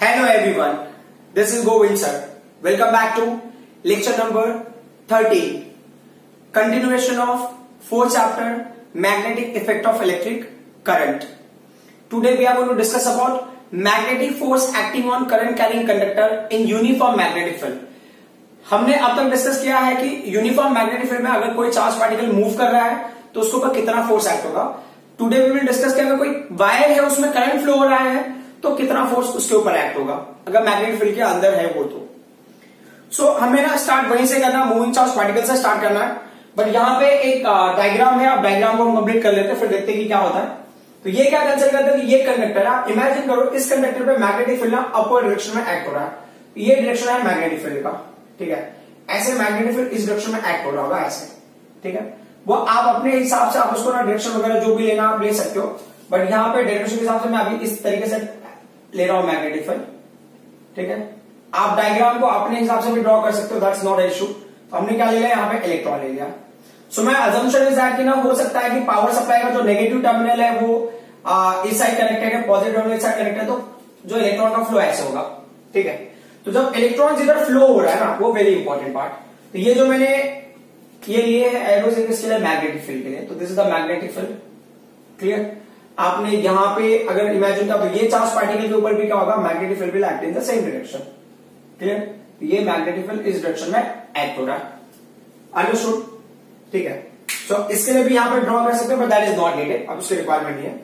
Hello everyone, this is Govind sir. Welcome back to lecture number 13. Continuation of 4th chapter, Magnetic Effect of Electric Current. Today we are going to discuss about magnetic force acting on current carrying conductor in uniform magnetic field. हमने अब तक discuss किया है कि uniform magnetic field में अगर कोई charge particle move कर रहा है तो उसके ऊपर कितना फोर्स एक्ट होगा. टुडे वी विल डिस्कस कि अगर कोई वायर है उसमें करंट फ्लो हो रहा है तो कितना फोर्स उसके ऊपर एक्ट होगा अगर मैग्नेटिक फील्ड के अंदर है वो तो. सो हमें ना स्टार्ट वहीं से करना, मूविंग चार्ज पार्टिकल से स्टार्ट करना है. बट यहाँ पे एक डायग्राम है, अब डायग्राम को हम कंप्लीट कर लेते हैं फिर देखते हैं कि क्या होता है. तो ये क्या कंसिडर करते हैं कि ये कंडक्टर है. आप इमेजिन करो इस कंडक्टर पे मैग्नेटिक फील्ड अपवर्ड डायरेक्शन में एक्ट हो रहा है. ये डायरेक्शन है मैग्नेटिक फील्ड का, ठीक है. ऐसे मैग्नेटिक फील्ड इस डायरेक्शन में एक्ट हो रहा होगा ऐसे, ठीक है. वो आप अपने हिसाब से आप उसको ना डायरेक्शन वगैरह जो भी लेना आप ले सकते हो. बट यहाँ पे डायरेक्शन के हिसाब से मैं अभी इस तरीके से ले रहा हूं मैग्नेटिक फील्ड, ठीक है. आप डायग्राम को अपने हिसाब से भी ड्रॉ कर सकते हो, दैट्स नॉट इशू. तो हमने क्या ले लिया यहाँ पे इलेक्ट्रॉन ले लिया. सो मैं अजम्पशन इज दैट कि ना हो सकता है कि पावर सप्लाई का जो नेगेटिव टर्मिनल है वो इस साइड कनेक्टेड है, पॉजिटिव टर्मिनल इस साइड कनेक्टेड है, तो जो इलेक्ट्रॉन का फ्लो ऐसे होगा, ठीक है. तो जब इलेक्ट्रॉन इधर फ्लो हो रहा है ना, वो वेरी इंपॉर्टेंट पार्ट. तो ये जो मैंने ये लिए है एरोस किसके लिए, मैग्नेटिक फील्ड के लिए. तो this is the magnetic field, clear. आपने यहां पे अगर इमेजिन किया तो ये चार्ज पार्टिकल के ऊपर भी क्या होगा, magnetic field will act in the same direction, clear. ये मैग्नेटिक फील्ड इस डायरेक्शन में एक्ट हो रहा है, अंडरस्टूड, ठीक है. सो इसके लिए भी यहां पे ड्रॉ कर सकते हैं but that is not needed, अब उसकी रिक्वायरमेंट नहीं है.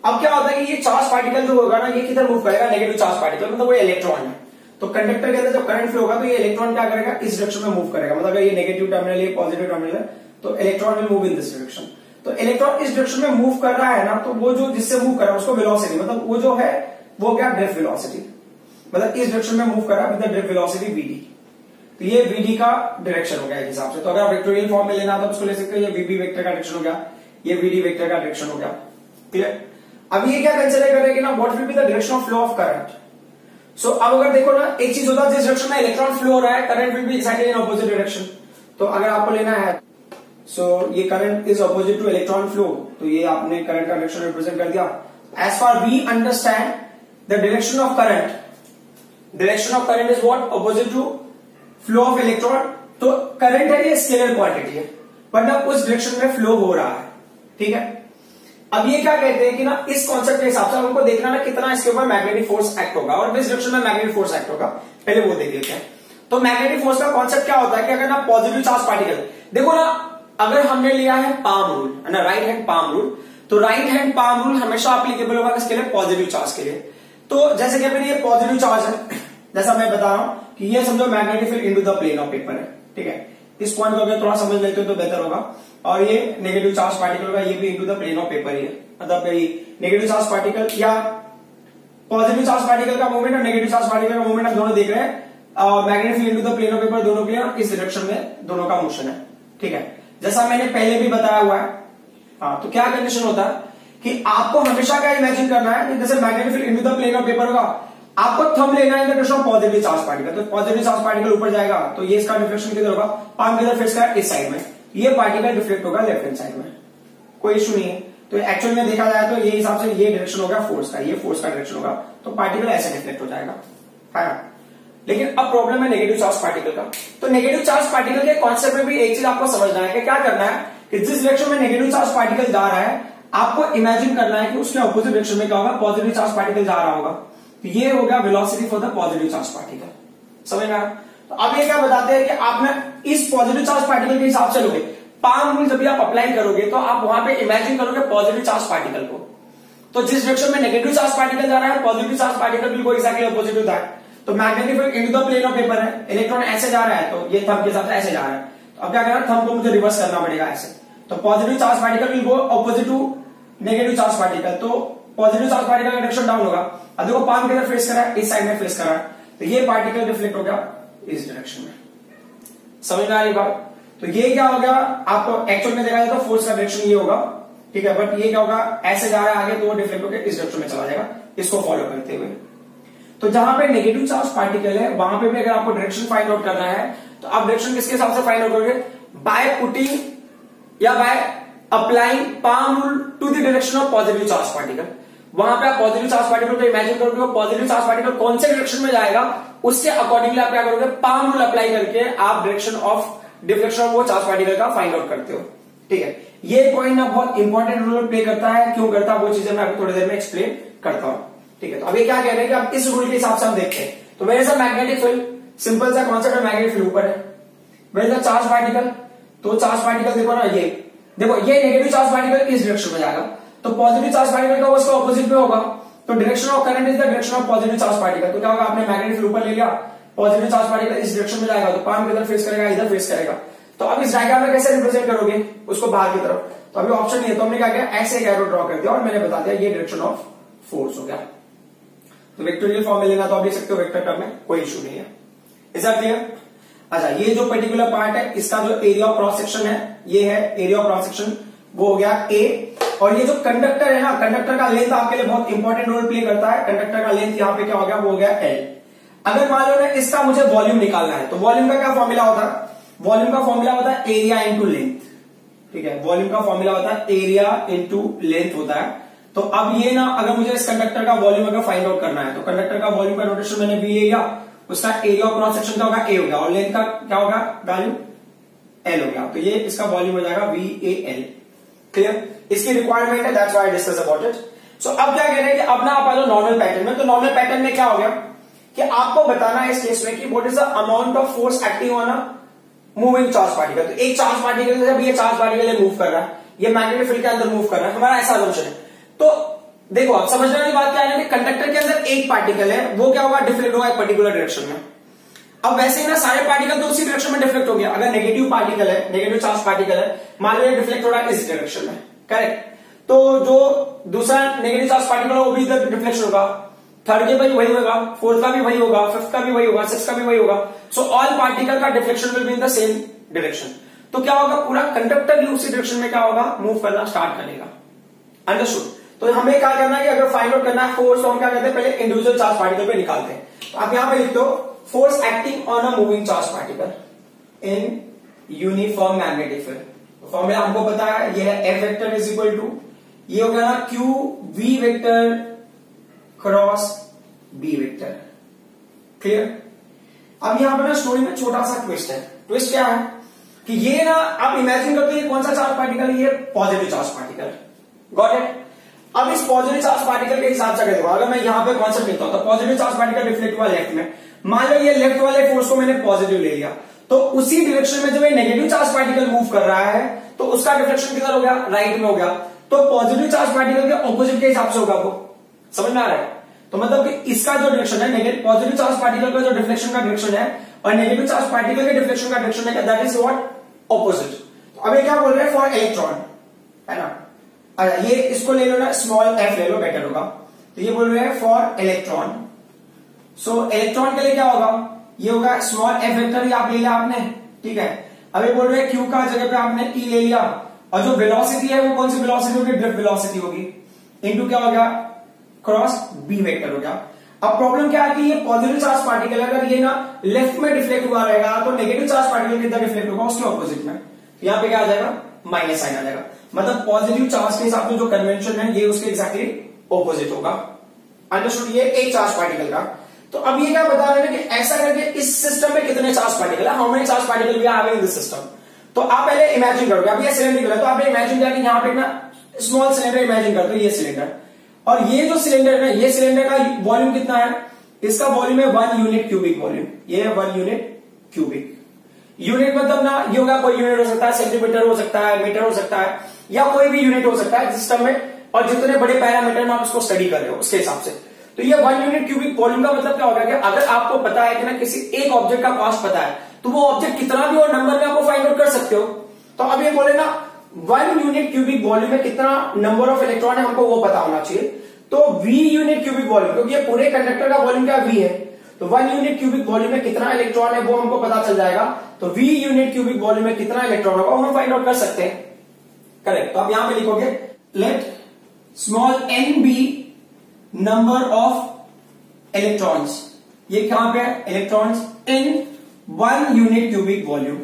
अब क्या होता है कि ये चार्ज पार्टिकल जो होगा ना ये किधर मूव करेगा, नेगेटिव चार्ज पार्टिकल, मतलब वो इलेक्ट्रॉन है. तो कंडक्टर के अंदर जब करंट फ्लो होगा तो ये इलेक्ट्रॉन क्या करेगा, इस डायरेक्शन में मूव करेगा. मतलब अगर ये नेगेटिव टर्मिनल ये पॉजिटिव टर्मिनल है तो electron will move in this direction. तो इलेक्ट्रॉन इस डायरेक्शन में मूव कर रहा है ना, तो वो जो जिससे मूव कर रहा है उसको वेलोसिटी, मतलब वो जो है वो क्या, ड्रिफ्ट वेलोसिटी, मतलब इस डायरेक्शन में मूव कर रहा है with the drift velocity vd. तो ये vd का डायरेक्शन हो गया एक हिसाब से. तो अगर वेक्टोरियल फॉर्म में लेना तो उसको ले सकते हो, ये vb वेक्टर का डायरेक्शन हो गया, ये vd वेक्टर का डायरेक्शन हो गया, क्लियर. अब ये क्या कंसीडर करेंगे ना, what will be the direction of flow of current. So अब अगर देखो ना एक चीज होता है जिस डायरेक्शन में इलेक्ट्रॉन फ्लो हो रहा है current will be exactly in opposite direction. तो अगर आपको लेना है सो ये current is opposite to electron flow, तो ये आपने करंट का डायरेक्शन रिप्रेजेंट कर दिया. As far we understand the direction of current, direction of current is what, opposite to flow of electron. तो करंट है ये स्केलर क्वांटिटी है बट ना उस डायरेक्शन में फ्लो हो रहा है, ठीक है. अब ये क्या कहते हैं कि ना इस कॉन्सेप्ट के हिसाब से हमको देखना ना कितना इसके ऊपर मैग्नेटिक फोर्स एक्ट होगा और किस डायरेक्शन में मैग्नेटिक फोर्स एक्ट होगा, पहले वो देख लेते हैं. तो मैग्नेटिक फोर्स का कॉन्सेप्ट क्या होता है कि अगर ना पॉजिटिव चार्ज पार्टिकल, देखो ना अगर हमने लिया है पाम रूल है ना, राइट हैंड पाम रूल, तो राइट हैंड पाम रूल हमेशा एप्लीकेबल होगा किसके लिए, पॉजिटिव चार्ज के लिए. तो जैसे कि अभी ये पॉजिटिव चार्ज है, जैसा मैं बता रहा हूं कि ये समझो magnetic field into the plane of paper है, ठीक है. इस पॉइंट को अगर थोड़ा समझ लेते हो तो बेहतर होगा. और ये नेगेटिव चार्ज पार्टिकल होगा, ये भी into the plane of paper ही है. मतलब नेगेटिव चार्ज पार्टिकल या पॉजिटिव चार्ज पार्टिकल का मूवमेंट और नेगेटिव चार्ज पार्टिकल का मूवमेंट आप दोनों देख रहे हैं. Magnetic field into the plane of paper दोनों के इस डायरेक्शन में दोनों का मोशन है, ठीक है. जैसा मैंने पहले भी बताया हुआ है. हाँ, तो क्या कंडीशन होता है कि आपको हमेशा क्या इमेजिन करना है कि जैसे magnetic field into the plane of paper होगा, आपको थंब लेना है in the direction of positive charge particle. तो पॉजिटिव चार्ज पार्टिकल ऊपर जाएगा तो ये इसका रिफ्लेक्शन किधर होगा, पाम किधर फेस करेगा, इस साइड में. ये पार्टिकल रिफ्लेक्ट होगा लेफ्ट हैंड साइड में, कोई इशू नहीं है. तो एक्चुअल में देखा जाए तो ये हिसाब से ये डायरेक्शन होगा फोर्स का, ये फोर्स का डायरेक्शन होगा, तो पार्टिकल ऐसे रिफ्लेक्ट हो जाएगा, है ना. लेकिन अब प्रॉब्लम है नेगेटिव चार्ज पार्टिकल का. तो नेगेटिव चार्ज पार्टिकल के कॉन्सेप्ट में भी एक चीज आपको समझना है कि क्या करना है कि जिस डायरेक्शन में नेगेटिव चार्ज पार्टिकल जा रहा है आपको इमेजिन करना है कि उसके ऑपोजिट डायरेक्शन में क्या होगा, पॉजिटिव चार्ज पार्टिकल जा रहा होगा. तो ये हो गया velocity for the positive charge particle, समझ में आया. तो अब ये क्या बताते हैं कि आपने इस पॉजिटिव चार्ज पार्टिकल के हिसाब से लोगे पाम रूल, जब भी आप अप्लाई करोगे तो आप वहां पे इमेजिन करोगे पॉजिटिव चार्ज पार्टिकल को. तो जिस डायरेक्शन में नेगेटिव चार्ज पार्टिकल जा रहा है positive charge particle will go exactly opposite to that. तो magnetic field into the plane of paper है, इलेक्ट्रॉन ऐसे जा रहा है तो ये थंब के हिसाब से ऐसे जा रहा है. तो अब क्या करना, थंब को मुझे रिवर्स करना पड़ेगा ऐसे. तो positive charge particle will go opposite to negative charge particle, तो पॉजिटिव चार्ज पार्टिकल का डायरेक्शन डाउन होगा. अब देखो पाम किधर फेस कर रहा है, इस साइड में फेस कर रहा है, तो ये पार्टिकल रिफ्लेक्ट हो गया इस डायरेक्शन में. समझ में आ रही बात. तो ये क्या हो गया, आपको एक्चुअल में देखा जाए तो फोर्स का डायरेक्शन ये होगा, ठीक है. बट ये क्या होगा, ऐसे जा रहा है आगे तो वो डिफ्लेक्ट होकर इस डायरेक्शन में चला जाएगा, इसको फॉलो करते हुए. तो जहां पे नेगेटिव चार्ज पार्टिकल है वहां पे भी अगर आपको डायरेक्शन फाइंड आउट करना है तो आप डायरेक्शन किसके हिसाब से फाइंड आउट करोगे, बाय पुटिंग या by applying palm rule to the direction of positive charge particle. वहां पे आप पॉजिटिव चार्ज पार्टिकल को इमेजिन करोगे, वो पॉजिटिव चार्ज पार्टिकल कौन से डायरेक्शन में जाएगा उसके अकॉर्डिंगली आप क्या करोगे, पाम रूल अप्लाई करके आप डायरेक्शन ऑफ डिफ्लेक्शन ऑफ वो चार्ज पार्टिकल का फाइंड आउट करते हो। ठीक है, ये पॉइंट ना बहुत इंपॉर्टेंट रोल प्ले करता है। क्यों करता है वो चीजें मैं अभी थोड़ी देर में एक्सप्लेन करता हूं। ठीक है, तो अभी क्या कह रहे हैं कि आप इस रूल के हिसाब से हम देखते हैं। तो मेरे साथ मैग्नेटिक फील्ड, सिंपल सा कॉन्सेप्ट है, मैग्नेटिक फील्ड ऊपर है, मेरे साथ चार्ज पार्टिकल, तो चार्ज पार्टिकल देखो ना, ये देखो ये नेगेटिव चार्ज पार्टिकल इस डायरेक्शन में जाएगा, तो पॉजिटिव चार्ज पार्टिकल का उसका ऑपोजिट में होगा, तो direction of current is the direction of positive charge particle. तो क्या होगा, आपने मैग्नेटिक फील्ड ऊपर ले लिया, पॉजिटिव चार्ज पार्टिकल इस डायरेक्शन में जाएगा, तो पाम किधर फेस करेगा, इधर फेस करेगा। तो अब इस डायग्राम में कैसे रिप्रेजेंट करोगे उसको बाहर की तरफ, तो अभी ऑप्शन नहीं है, तो हमने क्या किया, ऐसे एक एरो ड्रॉ कर दिया और मैंने बता दिया ये डायरेक्शन ऑफ फोर्स हो गया। तो वेक्टोरियल फॉर्म में लेना तो आप लिख सकते हो वेक्टर टर्म में, कोई इशू नहीं है। Is that clear? अच्छा, ये जो पर्टिकुलर पार्ट है इसका जो एरिया ऑफ क्रॉस सेक्शन है, ये है एरिया ऑफ क्रॉस सेक्शन, वो हो गया ए। और ये जो कंडक्टर है ना, कंडक्टर का लेंथ आपके लिए बहुत इंपॉर्टेंट रोल प्ले करता है। कंडक्टर का लेंथ यहाँ पे क्या हो गया, वो हो गया एल। अगर मान लो ना इसका मुझे वॉल्यूम निकालना है, तो वॉल्यूम का क्या फॉर्मूला होता है, वॉल्यूम का फॉर्मूला होता है एरिया इंटू लेंथ। ठीक है, वॉल्यूम का फॉर्मूला होता है एरिया इंटू लेंथ होता है। तो अब ये ना, अगर मुझे इस कंडक्टर का वॉल्यूम अगर फाइंड आउट करना है, तो कंडक्टर का वॉल्यूम का नोटेशन मैंने वी लिया, उसका एरिया ऑफ क्रॉस सेक्शन का होगा ए हो गया, और लेंथ का क्या होगा, वैल्यू एल हो गया। तो ये इसका वॉल्यूम हो जाएगा वी ए एल। क्लियर? इसकी रिक्वायरमेंट है, that's why I discuss about it. So अब क्या कह रहे हैं कि अब ना आप आ जाओ नॉर्मल पैटर्न में। तो नॉर्मल पैटर्न में क्या हो गया कि आपको बताना है इस केस में कि what is the amount of force acting on a moving charge particle. तो एक चार्ज पार्टिकल, जब ये चार्ज पार्टिकल मूव कर रहा है, ये मैग्नेटिक फील्ड के अंदर मूव कर रहा है, हमारा ऐसा असम्पशन है। तो देखो, आप समझने वाली बात क्या है कि कंडक्टर के अंदर एक पार्टिकल है, वो क्या होगा, डिफ्लेक्ट होगा एक पर्टिकुलर डायरेक्शन में। अब वैसे ही ना सारे पार्टिकल तो उसी डायरेक्शन में डिफ्लेक्ट हो गया। अगर नेगेटिव पार्टिकल है, नेगेटिव चार्ज पार्टिकल है, मान लो ये डिफ्लेक्ट हो रहा है इस डायरेक्शन में, करेक्ट, तो जो दूसरा नेगेटिव चार्ज पार्टिकल है वो भी इधर डिफ्लेक्शन होगा, थर्ड के भी वही होगा, फोर्थ का भी वही होगा, फिफ्थ का भी वही होगा, सिक्स का भी वही होगा। सो ऑल पार्टिकल का deflection will be in the same direction. तो क्या होगा, पूरा कंडक्टर भी उसी डायरेक्शन में क्या होगा, मूव करना स्टार्ट करेगा। अंडरस्टूड? तो हमें क्या करना है कि अगर फाइंड आउट करना है फोर्स, तो हम क्या करते हैं, पहले इंडिविजुअल चार्ज पार्टिकल पे निकालते हैं। तो आप यहां पे लिखते हो force acting on a moving charge particle in uniform magnetic field. Formula हमको पता है, ये है F vector is equal to, ये हो गया ना Q V vector cross B vector. Clear? अब यहां पर ना स्टोरी में छोटा सा ट्विस्ट है। ट्विस्ट क्या है कि ये ना आप इमेजिन करते हैं कौन सा चार्ज पार्टिकल है, ये positive charge particle. Got it? अब इस पॉजिटिव चार्ज पार्टिकल के हिसाब से देखो, अगर मैं यहां पे कॉन्सेप्ट लिखता हूं, तो पॉजिटिव चार्ज पार्टिकल रिफ्लेक्ट हुआ लेफ्ट में, मान लो ये लेफ्ट वाले फोर्स को मैंने पॉजिटिव ले लिया, तो उसी डायरेक्शन में जब ये नेगेटिव चार्ज पार्टिकल मूव कर रहा है, तो उसका डिफ्लेक्शन किधर हो गया, राइट में हो गया। तो पॉजिटिव चार्ज पार्टिकल के ऑपोजिट के हिसाब से होगा वो, समझ में आ रहा है? तो मतलब कि इसका जो डायरेक्शन है, नेगेटिव पॉजिटिव चार्ज पार्टिकल का जो डिफ्लेक्शन का डायरेक्शन है और नेगेटिव चार्ज पार्टिकल के डिफ्लेक्शन का डायरेक्शन है, दैट इज व्हाट, ऑपोजिट। तो अब ये क्या बोल रहे हैं, फॉर इलेक्ट्रॉन, है ना। अच्छा, ये इसको ले लो ना, स्मॉल एफ ले लो, बेटर होगा। तो ये बोल रहे हैं फॉर इलेक्ट्रॉन। सो इलेक्ट्रॉन के लिए क्या होगा, ये होगा स्मॉल एफ वेक्टर, आप ले लिया आपने, ठीक है। अब ये बोल रहे हैं क्यू का जगह पे आपने ई ले लिया, और जो वेलोसिटी है वो कौन सी वेलोसिटी होगी, ड्रिफ्ट वेलोसिटी होगी, इनटू क्या हो गया, क्रॉस बी वेक्टर हो गया। अब प्रॉब्लम क्या है कि ये पॉजिटिव चार्ज पार्टिकल अगर ये ना लेफ्ट में डिफ्लेक्ट हुआ रहेगा, तो नेगेटिव चार्ज पार्टिकल कितना डिफ्लेक्ट होगा, उसके ऑपोजिट में। तो यहां पे क्या आ जाएगा, माइनस साइन आ जाएगा। मतलब पॉजिटिव चार्ज के हिसाब से जो कन्वेंशन है ये उसके एक्जैक्टली ऑपोजिट होगा। अंडरस्टूड? ये एक चार्ज पार्टिकल का। तो अब ये क्या बता रहे हैं कि ऐसा करके इस सिस्टम में कितने चार्ज पार्टिकल है, how many charge particle we are in this system. तो आप पहले इमेजिन करोगे, अब ये सिलेंडर है, तो आपने इमेजिन किया कि यहां पे ना स्मॉल सिलेंडर इमेजिन करते हो, ये सिलेंडर, और ये जो सिलेंडर है, ये सिलेंडर का वॉल्यूम कितना है, इसका वॉल्यूम है 1 यूनिट क्यूबिक वॉल्यूम, ये है 1 यूनिट क्यूबिक। यूनिट मतलब ना ये होगा, कोई यूनिट हो सकता है, सेंटीमीटर हो सकता है, मीटर हो सकता है, या कोई भी यूनिट हो सकता है सिस्टम में, और जितने बड़े पैरामीटर में आप उसको स्टडी कर रहे हो उसके हिसाब से। तो ये 1 यूनिट क्यूबिक वॉल्यूम का मतलब क्या होगा कि अगर आपको पता है कि ना किसी एक ऑब्जेक्ट का कॉस्ट पता है, तो वो ऑब्जेक्ट कितना भी और नंबर में आपको फाइंड आउट कर सकते हो। तो अब ये बोले ना 1 यूनिट क्यूबिक वॉल्यूम में कितना नंबर ऑफ इलेक्ट्रॉन है, हमको वो पता होना चाहिए। तो V यूनिट क्यूबिक वॉल्यूम, क्योंकि ये पूरे कंडक्टर का वॉल्यूम क्या V है, तो 1 यूनिट क्यूबिक वॉल्यूम में कितना इलेक्ट्रॉन है वो हमको पता चल जाएगा। तो V यूनिट क्यूबिक वॉल्यूम में कितना इलेक्ट्रॉन होगा वो हम फाइंड आउट कर सकते हैं। करेक्ट? तो आप यहां पे लिखोगे let small n be number of electrons, ये कहां पे है, electrons in 1 unit cubic volume,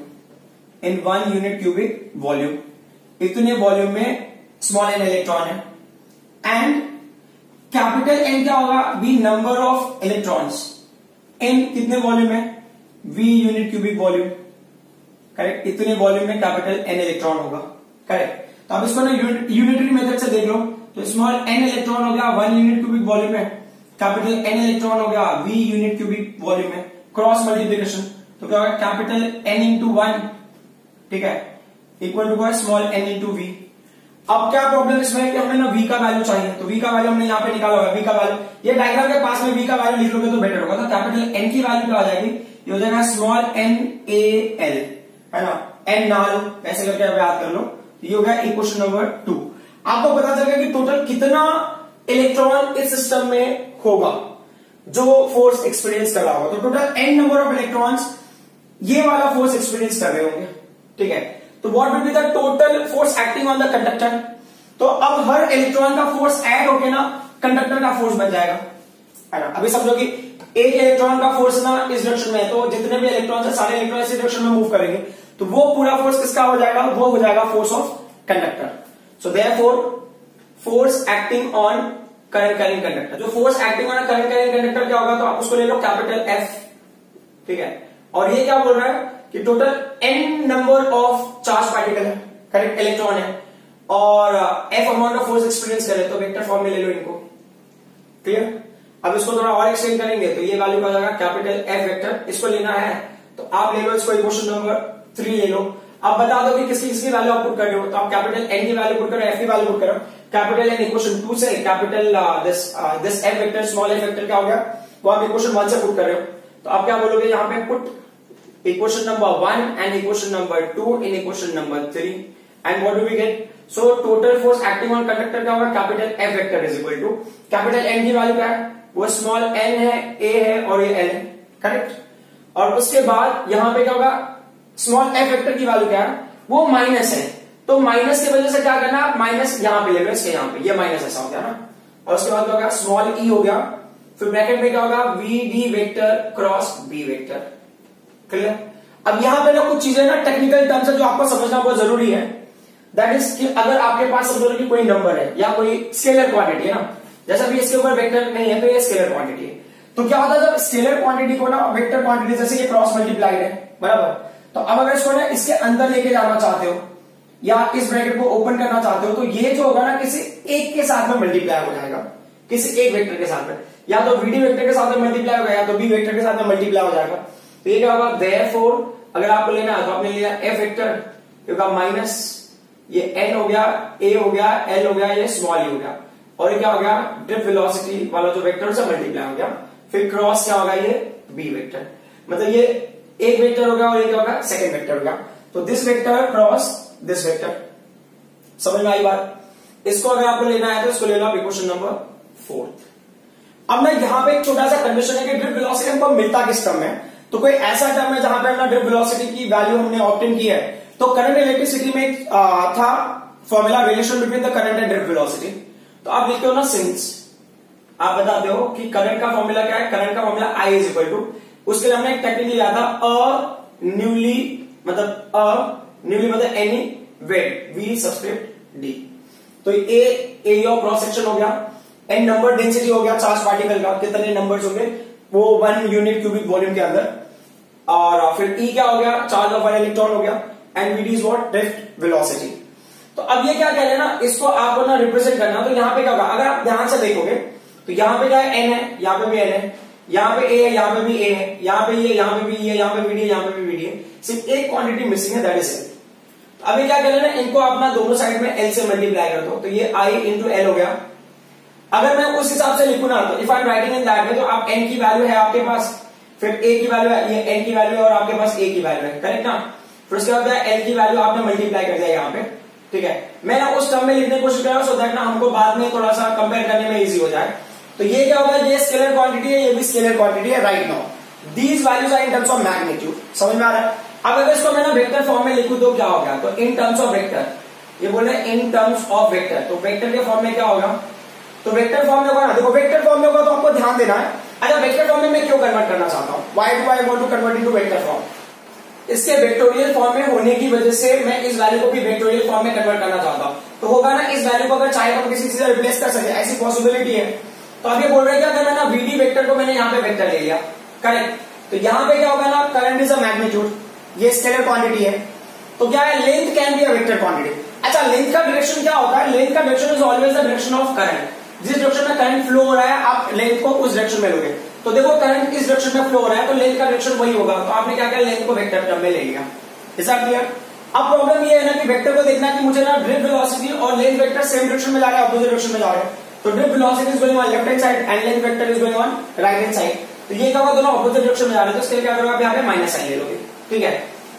in 1 unit cubic volume, इतने वॉल्यूम में स्मॉल n इलेक्ट्रॉन है। एंड कैपिटल एन क्या होगा, be number of electrons, N कितने वॉल्यूम है, V unit cubic volume, correct, इतने वॉल्यूम में कैपिटल एन इलेक्ट्रॉन होगा, करेक्ट। तो अब इसको ना यूनिटरी मेथड से देख लो, तो स्मॉल एन इलेक्ट्रॉन हो गया 1 यूनिट क्यूबिक वॉल्यूम में, कैपिटल एन इलेक्ट्रॉन हो गया वी यूनिट क्यूबिक वॉल्यूम में, क्रॉस मल्टीप्लिकेशन, तो क्या होगा कैपिटल एन इंटू 1, ठीक है, equal to small N into V. अब क्या प्रॉब्लम इसमें है कि हमें ना v का वैल्यू चाहिए, तो v का वैल्यू हमने यहाँ पे निकाला होगा, v का वैल्यू, ये डायग्राम के पास में v का वैल्यू लिख लोगे तो बेटर होगा। तो कैपिटल n की वैल्यू क्या हो जाएगी, ये हो जाएगा स्मॉल n a l, है ना, n नाल ऐसे करके अब याद कर लो, ये हो गया इक्वेशन नंबर 2। आपको पता चल गया कि टोटल कितना इलेक्ट्रॉन इस सिस्टम में होगा जो फोर्स एक्सपीरियंस कर रहा होगा। तो total n number of electrons ये वाला फोर्स एक्सपीरियंस कर रहे होंगे, ठीक है। तो what will be the total force acting on the conductor, तो अब हर इलेक्ट्रॉन का फोर्स ऐड होके ना कंडक्टर का फोर्स बन जाएगा, है ना। अभी समझो कि एक इलेक्ट्रॉन का फोर्स ना इस डायरेक्शन में है, तो जितने भी इलेक्ट्रॉन है सारे इलेक्ट्रॉन इस डायरेक्शन में मूव करेंगे, तो वो पूरा फोर्स किसका हो जाएगा, वो हो जाएगा force of conductor. So therefore force acting on current carrying conductor, जो force acting on current carrying conductor क्या होगा, तो आप उसको ले लो कैपिटल एफ, ठीक है। और ये क्या बोल रहा है कि total n number of charge particle है, करेक्ट, इलेक्ट्रॉन है, और f amount of force experience करे, तो वेक्टर फॉर्म में ले लो इनको, क्लियर। अब इसको थोड़ा और एक्सटेंड करेंगे तो ये वैल्यू का जाएगा कैपिटल f वेक्टर, इसको लेना है तो आप ले लो इसको इक्वेशन नंबर 3 ले लो। अब बता दो कि किसकी किसकी वैल्यू आप पुट कर रहे हो, तो आप कैपिटल n की वैल्यू पुट करो, f की वैल्यू पुट करो, कैपिटल n इक्वेशन 2 से capital this f vector small f vector क्या हो गया, वो आप इक्वेशन 1 से पुट कर रहे हो, तो आप क्या बोलोगे यहाँ पे put equation number 1 and equation number 2 in equation number 3 and what do we get, so total force acting on conductor क्या होगा, capital F vector is equal to capital N की वैल्यू क्या है, वो small n है, a है और ये l है, करेक्ट। और उसके बाद यहां पे क्या होगा, small f vector की वैल्यू क्या है, वो माइनस है, तो माइनस की वजह से क्या करना, माइनस यहां पे ले लो, इसके यहां पे ये माइनस ऐसा हो गया ना, और उसके बाद क्या होगा स्मॉल e हो गया, फिर ब्रैकेट में क्या होगा v d vector cross b vector, clear. अब यहां पे ना कुछ चीजें ना टेक्निकल टर्म्स है जो आपको समझना बहुत जरूरी है, दैट इज कि अगर आपके पास समझो कि कोई नंबर है या कोई स्केलर क्वांटिटी है ना, जैसा भी इसके ऊपर वेक्टर नहीं है तो ये स्केलर क्वांटिटी है, तो क्या होता है जब स्केलर क्वांटिटी को ना वेक्टर क्वांटिटी, जैसे ये क्रॉस मल्टीप्लाइड है, बराबर, तो अब अगर इसको ना इसके अंदर लेके जाना चाहते हो या इस ब्रैकेट को ओपन करना चाहते हो, तो ये जो होगा ना किसी एक के साथ में मल्टीप्लाई हो जाएगा, किसी एक वेक्टर के साथ में, या तो वीडी वेक्टर के साथ में मल्टीप्लाई होगा या तो बी वेक्टर के साथ में मल्टीप्लाई हो जाएगा। तो ये क्या होगा, देयरफॉर अगर आपको लेना है तो आपने लिया एफ वेक्टर, क्योंकि माइनस ये एन हो गया, ए हो गया, एल हो गया, ये स्मॉल ई हो गया, और ये क्या हो गया ड्रिफ्ट वेलोसिटी वाला जो वेक्टर से मल्टीप्लाई हो गया, फिर क्रॉस क्या होगा ये बी वेक्टर, मतलब ये एक वेक्टर होगा और ये क्या होगा सेकंड वेक्टर होगा, तो this vector cross this vector, समझ में आई बात। इसको अगर आपको लेना है तो इसको ले लो आप इक्वेशन नंबर 4। अब ना यहाँ पे एक छोटा सा कंडीशन है कि ड्रिफ्ट वेलोसिटी हमको मिलता किस टर्म में, तो कोई ऐसा टर्म है जहां पे हमने ड्रिफ्ट वेलोसिटी की वैल्यू हमने ऑब्टेन की है, तो करंट इलेक्ट्रिसिटी में था formula relation between the current and drift velocity, तो आप लिखते हो ना सिंस, आप बताते हो कि करंट का फॉर्मूला क्या है, करंट का formula I is equal to, उसके लिए हमने एक टेक्निक लिया था न्यूली मतलब any wait V subscript D, तो A area of cross section हो गया, एन नंबर डेंसिटी हो गया चार्ज पार्टिकल का, कितने नंबर्स होंगे वो 1 यूनिट क्यूबिक वॉल्यूम के अंदर, और फिर ई क्या हो गया चार्ज ऑफ 1 इलेक्ट्रॉन हो गया, and VD is what drift velocity. तो अब ये क्या कह रहे हैं ना, इसको आपको ना रिप्रेजेंट करना, तो यहाँ पे क्या होगा, अगर आप ध्यान से देखोगे तो यहाँ पे क्या है एन है, यहाँ पे भी एन है, यहाँ पे ए है, यहाँ पे भी ए है, यहाँ पे ये, यहाँ पे भी ये, यहाँ पे वीडी है, यहाँ पे भी वीडी है, सिर्फ एक क्वांटिटी मिसिंग है, दैट इज एल। अभी क्या कह रहे हैं ना, इनको अपना दोनों साइड में एल से मल्टीप्लाई कर दो, तो ये आई इंटू एल हो गया। अगर मैं उस हिसाब से लिखूं ना, तो if I am writing in that way, तो आप एन की वैल्यू है आपके पास, फिर ए की वैल्यू है, ये एन की वैल्यू है और आपके पास ए की वैल्यू है, करेक्ट ना। फिर उसके बाद एल की वैल्यू आपने मल्टीप्लाई कर दिया यहाँ पे, ठीक है। मैं ना उस टर्म में लिखने की कोशिश कर रहा हूं सो दैट ना हमको बाद में थोड़ा सा कंपेयर करने में इजी हो जाए। तो ये क्या होगा, ये स्केलर क्वांटिटी है, ये भी स्केलर क्वांटिटी है right now, these values are in terms of magnitude, समझ में आ रहा है। अब अगर इसको मैं ना वेक्टर फॉर्म में लिखूं तो क्या हो गया, तो इन टर्म्स ऑफ वेक्टर, ये बोल रहे हैं इन टर्म्स ऑफ वेक्टर, तो वेक्टर के फॉर्म में क्या होगा, तो वेक्टर फॉर्म में होगा ना, देखो वेक्टर फॉर्म में होगा तो आपको ध्यान देना है। अच्छा वेक्टर फॉर्म में मैं क्यों कन्वर्ट करना चाहता हूं, why do I want to convert into vector form, इसके वेक्टोरियल फॉर्म में होने की वजह से मैं इस वैल्यू को भी वेक्टोरियल फॉर्म में कन्वर्ट करना चाहता हूं, तो होगा ना इस वैल्यू को अगर चाहे तो किसी चीज से रिप्लेस कर सके, ऐसी पॉसिबिलिटी है। तो अब ये बोल रहे हैं कि अगर मैंने VD वेक्टर को मैंने यहाँ पे वेक्टर ले लिया, करेक्ट, तो यहाँ पे क्या होगा ना, करंट इज अ मैग्नीट्यूड, ये स्केलर क्वांटिटी है, तो क्या है, length can be a vector quantity. अच्छा, लेंथ का डायरेक्शन क्या होता है, लेंथ का direction is always the direction of current, जिस डायरेक्शन में करंट फ्लो हो रहा है आप लेंथ को उस डायरेक्शन में लोगे। तो देखो करंट इस डायरेक्शन में फ्लो हो रहा है तो लेंथ का डायरेक्शन वही होगा, तो आपने क्या किया, लेंथ को वेक्टर टर्म में ले लिया। Is that clear? अब प्रॉब्लम ये है ना कि वेक्टर को देखना कि मुझे ना ड्रिफ्ट वेलोसिटी और लेंथ वेक्टर सेम डायरेक्शन में जा रहे हैं, अपोजिट डायरेक्शन में जा रहे हैं, तो drift velocity is going on left hand side and length vector is going on right hand side, तो ये क्या होगा, दोनों अपोजिट डायरेक्शन में जा रहे हैं, तो इसके लिए क्या करोगे आप यहाँ पे माइनस साइन ले लोगे, ठीक है।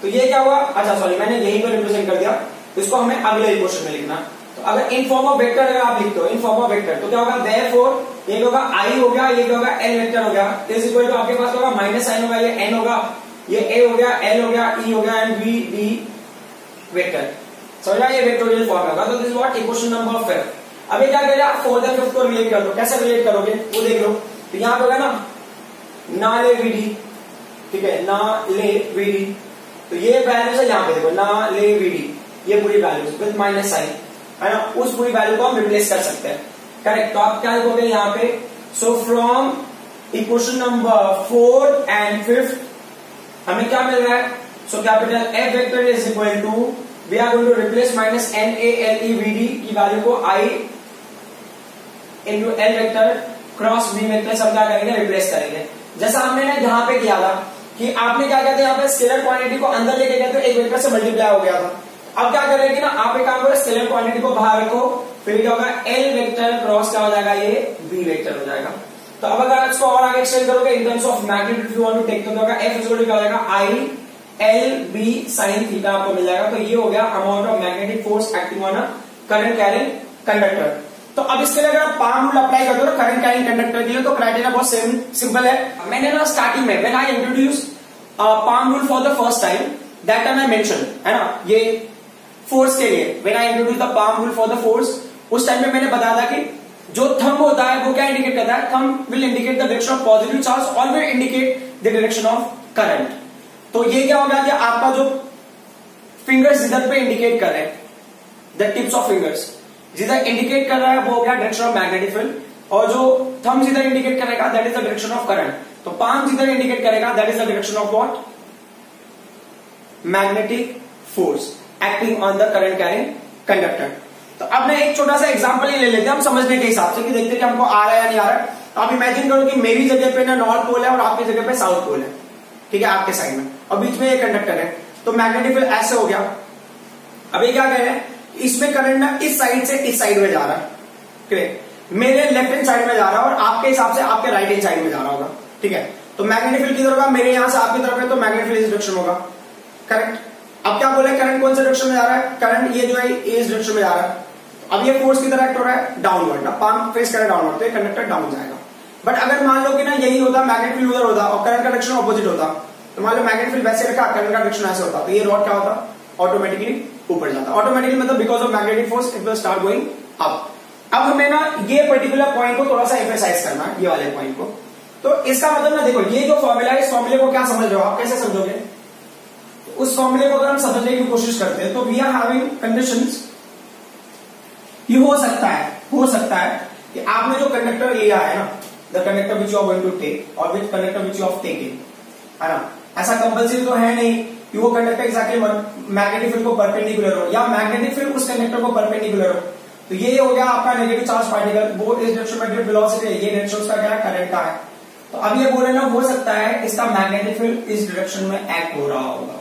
तो ये क्या हुआ, अच्छा सॉरी मैंने यहीं पर रिप्रेजेंट कर दिया, इसको हमें अगले इक्वेशन में लिखना। तो अगर इन फॉर्म ऑफ वेक्टर अगर आप लिखते हो इन फॉर्म ऑफ वेक्टर, तो क्या होगा, देयरफॉर ये होगा I हो गया, ये होगा L वेक्टर हो गया, इज इक्वल टू आपके पास होगा माइनस साइन होगा, ये N होगा, ये A हो गया, L हो गया, E हो गया एंड V वेक्टर, समझ आया, ये वेक्टोरियल फॉर्म होगा। तो this is what equation number 5। अभी क्या करेगा, 4 और 5 को रिलेट कर दो, कैसे रिलेट करोगे वो देख लो। तो यहाँ पे होगा ना ले VD, ठीक है, ना ले VD, तो ये वैल्यूज है यहाँ पे देखो, ना ले VD, ये पूरी वैल्यूज विद माइनस साइन है ना, उस पूरी वैल्यू को हम रिप्लेस कर सकते हैं, करेक्ट। तो आप क्या लिखोगे यहाँ पे, so from equation number 4 and 5 हमें क्या मिल रहा है, so capital F vector is equal to, we are going to replace minus NaLeVD की वैल्यू को I into L vector cross V vector सब क्या करेंगे, रिप्लेस करेंगे, जैसा हमने ना यहाँ पे किया था कि आपने क्या कहते हैं यहाँ पे स्केलर क्वांटिटी को अंदर लेके गए तो एक वेक्टर से मल्टीप्लाई हो गया था। अब क्या करेंगे ना, आप एक काम करो, स्केलर क्वांटिटी को बाहर रखो, फिर क्या होगा, L वेक्टर क्रॉस क्या हो जाएगा, ये V वेक्टर हो जाएगा। तो अब अगर इसको और आगे एक्सटेंड करोगे in terms of magnitude if you want to take, तो होगा F इक्वल टू क्या हो जाएगा, I L B sin theta आपको मिल जाएगा। तो ये हो गया amount of magnetic force acting on a current carrying conductor. तो अब इसके लिए अगर आप पाम रूल अप्लाई कर दो ना करंट कैरिंग कंडक्टर के लिए, तो क्राइटेरिया बहुत सिंपल है। मैंने ना स्टार्टिंग में when I introduce palm rule for the first time, that time I mention, है ना, ये फोर्स के लिए when I introduce the palm rule for the force, उस टाइम पे मैंने बताया था कि जो थंब होता है वो क्या इंडिकेट करता है, thumb will indicate the direction of positive charge और will indicate the direction of current. तो ये क्या होगा कि आपका जो फिंगर्स जिधर पे इंडिकेट कर रहे हैं, द टिप्स ऑफ फिंगर्स जिधर इंडिकेट कर रहा है वो हो गया डायरेक्शन ऑफ मैग्नेटिक फील्ड, और जो थंब जिधर इंडिकेट करेगा that is the direction of current. तो पाम जिधर इंडिकेट करेगा that is the direction of what, magnetic force acting on the current carrying conductor. तो अब मैं एक छोटा सा एग्जांपल ही ले लेते हैं हम समझने के हिसाब से कि देखते हैं कि हमको आ रहा है या नहीं आ रहा है। आप इमेजिन करो कि मेरी जगह पे ना नॉर्थ पोल है और आपकी जगह पे साउथ पोल है, ठीक है, आपके साइड में, और बीच में ये कंडक्टर है, तो मैग्नेटिक फील्ड ऐसे हो गया। अभी क्या कह रहे हैं, इसमें करंट ना इस साइड से इस साइड में जा रहा है, ठीक, मेरे लेफ्ट हैंड साइड में जा रहा है और आपके हिसाब से आपके राइट हैंड साइड में जा रहा होगा, ठीक है। तो मैग्नेटिक फील्ड किधर होगा, मेरे यहां से आपकी तरफ है, तो मैग्नेटिक फील्ड इस डायरेक्शन होगा, करेक्ट। अब क्या बोले, करंट कौन से डायरेक्शन में जा रहा है, करंट ये जो है इस डायरेक्शन में जा रहा है। अब ये फोर्स किधर एक्ट हो रहा है, डाउनवर्ड ना, पाम फेस करे डाउनवर्ड, तो ये कंडक्टर डाउन जाएगा। बट अगर मान लो कि ना यही होता, मैग्नेटिक फील्ड उधर होता और करंट का डायरेक्शन ऑपोजिट होता, तो मान लो मैग्नेटिक फील्ड वैसे रखा, करंट का डायरेक्शन ऐसे होता, तो ये रॉड क्या होता, ऑटोमेटिकली ऊपर जाता। ऑटोमेटिकली मतलब because of magnetic force it will start going up. अब हमें ना ये पर्टिकुलर पॉइंट को थोड़ा सा एम्फसाइज करना है, ये वाले पॉइंट को। तो इसका मतलब ना देखो, ये जो फॉर्मूला है, इस फॉर्मूले को क्या समझ रहे हो आप, कैसे समझोगे, उस फॉर्मूले को अगर हम समझने की कोशिश करते हैं तो वी आर हैविंग कंडीशंस। ये हो सकता है कि आपने जो कंडक्टर लिया है ना, the conductor which you are going to take और which conductor which you are taking, है ना, ऐसा कंपल्सरी तो है नहीं कि वो कंडक्टर एक्जैक्टली मैग्नेटिक फील्ड को परपेंडिकुलर हो या मैग्नेटिक फील्ड उस कंडक्टर को परपेंडिकुलर हो। तो ये हो गया आपका नेगेटिव चार्ज पार्टिकल, वो इस डायरेक्शन में ड्रिफ्ट वेलोसिटी है, ये डायरेक्शन उसका क्या है, करंट का है। तो अब ये बोल रहे ना, हो सकता है इसका मैग्नेटिक फील्ड इस डायरेक्शन में एक्ट हो रहा होगा,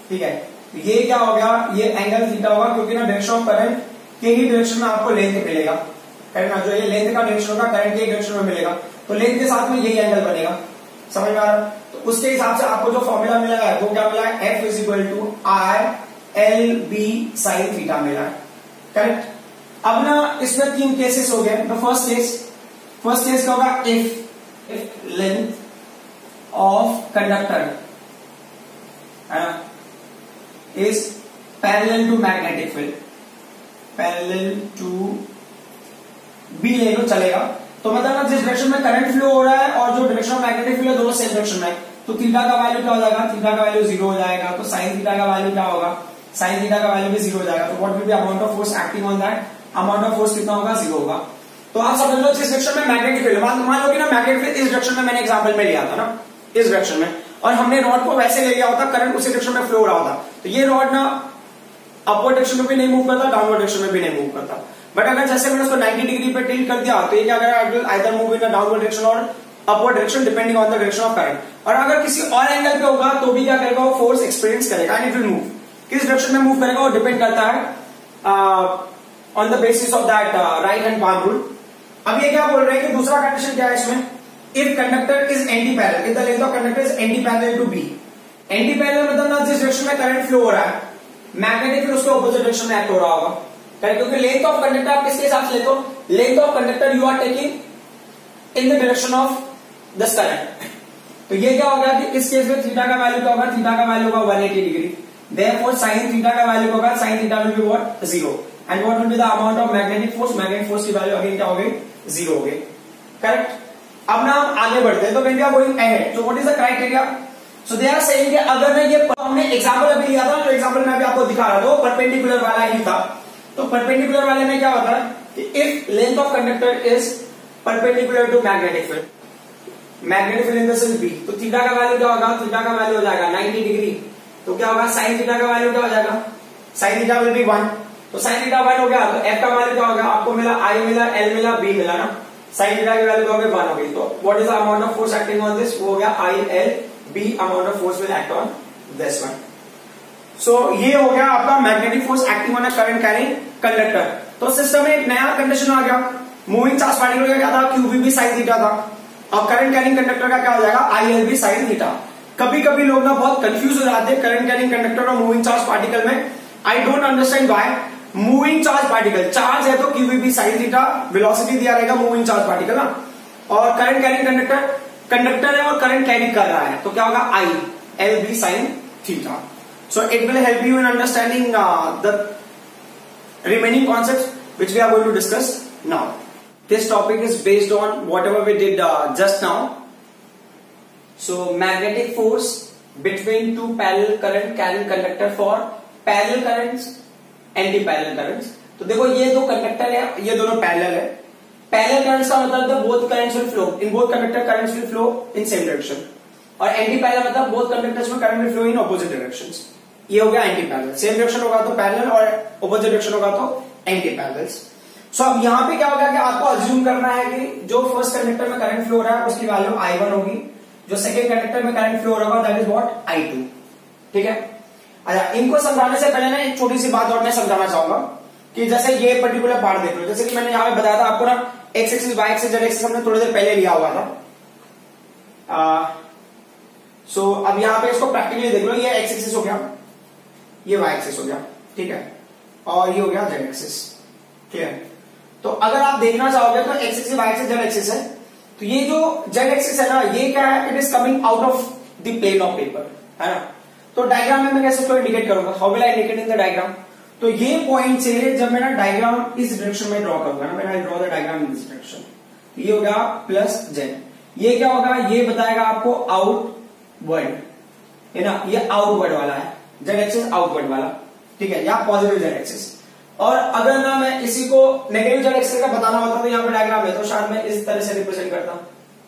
ठीक है। तो ये क्या हो गया, ये एंगल थीटा होगा, क्योंकि ना डायरेक्शन ऑफ करंट के ही डायरेक्शन में आपको लेंथ मिलेगा, है ना, जो ये लेंथ का डायरेक्शन होगा करंट के डायरेक्शन में मिलेगा, तो लेंथ के साथ में यही एंगल बनेगा, समझ में आ रहा है। तो उसके हिसाब से आपको जो फॉर्मूला मिला है वो क्या मिला है, F is equal to I L B sine theta मिला है, करेक्ट। अब ना इसमें 3 केसेस हो गए। द फर्स्ट केस क्या होगा, इफ लेंथ ऑफ कंडक्टर है ना is parallel to magnetic field, parallel to B ले लो चलेगा। तो मतलब ना जिस डायरेक्शन में करंट फ्लो हो रहा है और जो डायरेक्शन ऑफ मैग्नेटिक फील्ड है दोनों सेम डायरेक्शन में, तो थीटा का वैल्यू क्या हो जाएगा, थीटा का वैल्यू 0 हो जाएगा। तो साइन थीटा का वैल्यू क्या होगा, साइन थीटा का वैल्यू भी 0 हो जाएगा। तो what will B amount of force acting on that, amount of force कितना होगा, 0 होगा। तो आप समझ लो जिस डायरेक्शन में मैग्नेटिक फील्ड, मान लो कि ना मैग्नेटिक फील्ड इस डायरेक्शन में मैंने एग्जांपल में लिया था ना, इस डायरेक्शन में, और हमने रॉड को वैसे ले लिया होता, करंट उसी डायरेक्शन में फ्लो हो रहा होता, तो ये रॉड ना अपवर्ड डायरेक्शन में भी नहीं मूव करता, डाउनवर्ड डायरेक्शन में भी नहीं मूव करता। बट अगर जैसे मैंने उसको 90 डिग्री पे टिल्ट कर दिया तो ये क्या करेगा, either move in the downward direction और upward direction depending on the direction of current. और अगर किसी और एंगल पे होगा तो भी क्या करेगा, वो फोर्स एक्सपीरियंस करेगा एंड इट विल मूव। किस डायरेक्शन में मूव करेगा वो डिपेंड करता है on the basis of that right hand palm rule. अब ये क्या बोल रहे हैं कि दूसरा कंडीशन क्या है इसमें, if conductor is antiparallel, if the length of conductor is antiparallel to B. Antiparallel मतलब ना जिस डायरेक्शन में करंट फ्लो हो रहा है, मैग्नेटिक फील्ड उसके ऑपोजिट डायरेक्शन में एक्ट हो रहा होगा, करेक्ट? क्योंकि लेंथ ऑफ कंडक्टर आप किसके हिसाब से लेते हो, length of conductor you are taking in the direction of this current. तो ये क्या होगा कि इस केस में थीटा का वैल्यू क्या होगा, थीटा का वैल्यू होगा 180 डिग्री, देयरफॉर साइन थीटा का वैल्यू होगा, sine theta will be what, 0, and what will be the amount of magnetic force, magnetic force की वैल्यू अगेन क्या हो गई, 0 हो गई, करेक्ट? अब ना हम आगे बढ़ते हैं, तो when we are going ahead, so what is the criteria? So they are saying कि अगर ना ये हमने एग्जांपल अभी लिया था, जो एग्जांपल मैं अभी आपको दिखा रहा था वो परपेंडिकुलर वाला ही था। तो परपेंडिकुलर वाले में क्या होता है कि if length of conductor is perpendicular to magnetic field, magnetic field in the sense B, तो थीटा का वैल्यू क्या होगा, थीटा का वैल्यू हो जाएगा 90 डिग्री, तो क्या होगा, साइन थीटा का वैल्यू क्या हो जाएगा, साइन थीटा विल बी 1, तो साइन थीटा 1 हो गया, तो एफ का वैल्यू क्या होगा, आपको मिला आई मिला, एल मिला, बी मिला ना, साइन थीटा की वैल्यू क्या हो गई, 1 हो गई। तो what is the amount of force acting on this, वो हो गया I L B, amount of force will act on this one. So ये हो गया आपका magnetic force acting on a current carrying conductor. तो सिस्टम में एक नया कंडीशन आ गया, मूविंग चार्ज पार्टिकल का क्या था, क्यूबी भी साइन थीटा था, और करंट कैरिंग कंडक्टर का क्या हो जाएगा, I L B sine theta. कभी कभी लोग ना बहुत कंफ्यूज हो जाते हैं करंट कैरिंग कंडक्टर और मूविंग चार्ज पार्टिकल में। I don't understand why. Moving charge particle, charge है तो क्यूबी साइन थीटा, वेलोसिटी दिया रहेगा मूविंग चार्ज पार्टिकल ना, और करंट कैरिंग कंडक्टर, कंडक्टर है और करंट कैरी कर रहा है, तो क्या होगा, I L B sine theta. So it will help you in understanding the remaining concepts which we are going to discuss now. This topic is based on whatever we did just now. So magnetic force between two parallel current carrying conductor for parallel currents, anti-parallel currents. तो देखो ये दो conductor है, ये दोनों parallel है। Parallel currents का मतलब both currents will flow in both conductor, currents will flow in same direction, और एंटी पैरेलल मतलब both conductors में current will flow in opposite directions. ये हो गया एंटी पैरेलल, सेम डायरेक्शन होगा तो पैरेलल और ऑपोजिट डायरेक्शन होगा तो एंटी पैरेलल। सो अब यहां पे क्या होगा कि आपको अज्यूम करना है कि जो फर्स्ट कंडक्टर में करंट फ्लो हो रहा है उसकी वैल्यू I1 होगी, जो सेकंड कंडक्टर में करंट फ्लो हो रहा होगा दैट इज व्हाट, I2। ठीक है, अच्छा इनको समझाने से पहले ना एक छोटी सी बात और मैं समझाना चाहूंगा कि जैसे ये पर्टिकुलर पार्ट देख लो, जैसे कि मैंने यहाँ पे बताया था आपको ना, X axis Y axis Z axis हमने थोड़ी देर पहले लिया हुआ था। सो अब यहाँ पे इसको प्रैक्टिकली देख लो, ये एक्स एक्सिस हो गया, ये वाई एक्सिस हो गया, ठीक है, और ये हो गया जेड एक्सिस, क्लियर? तो अगर आप देखना चाहोगे तो X axis Y axis Z axis है, तो ये जो जेड एक्सिस है ना, ये क्या है, it is coming out of the plane of paper, है ना। तो डायग्राम में मैं कैसे इसको इंडिकेट करूंगा, how will I indicate in the diagram? तो ये पॉइंट से जब मैं ना डायग्राम इस डायरेक्शन में ड्रॉ करूंगा ना, मैं I draw the diagram in this direction, ये हो गया प्लस जेड, ये क्या होगा, ये बताएगा आपको आउटवर्ड, है ना, ये आउटवर्ड वाला है, जेड एक्सिस आउटवर्ड वाला, ठीक है, या पॉजिटिव जेड एक्सिस। और अगर ना मैं इसी को नेगेटिव जेड एक्सिस का बताना होता तो यहाँ पे डायग्राम है तो शायद मैं इस तरह से रिप्रेजेंट करता,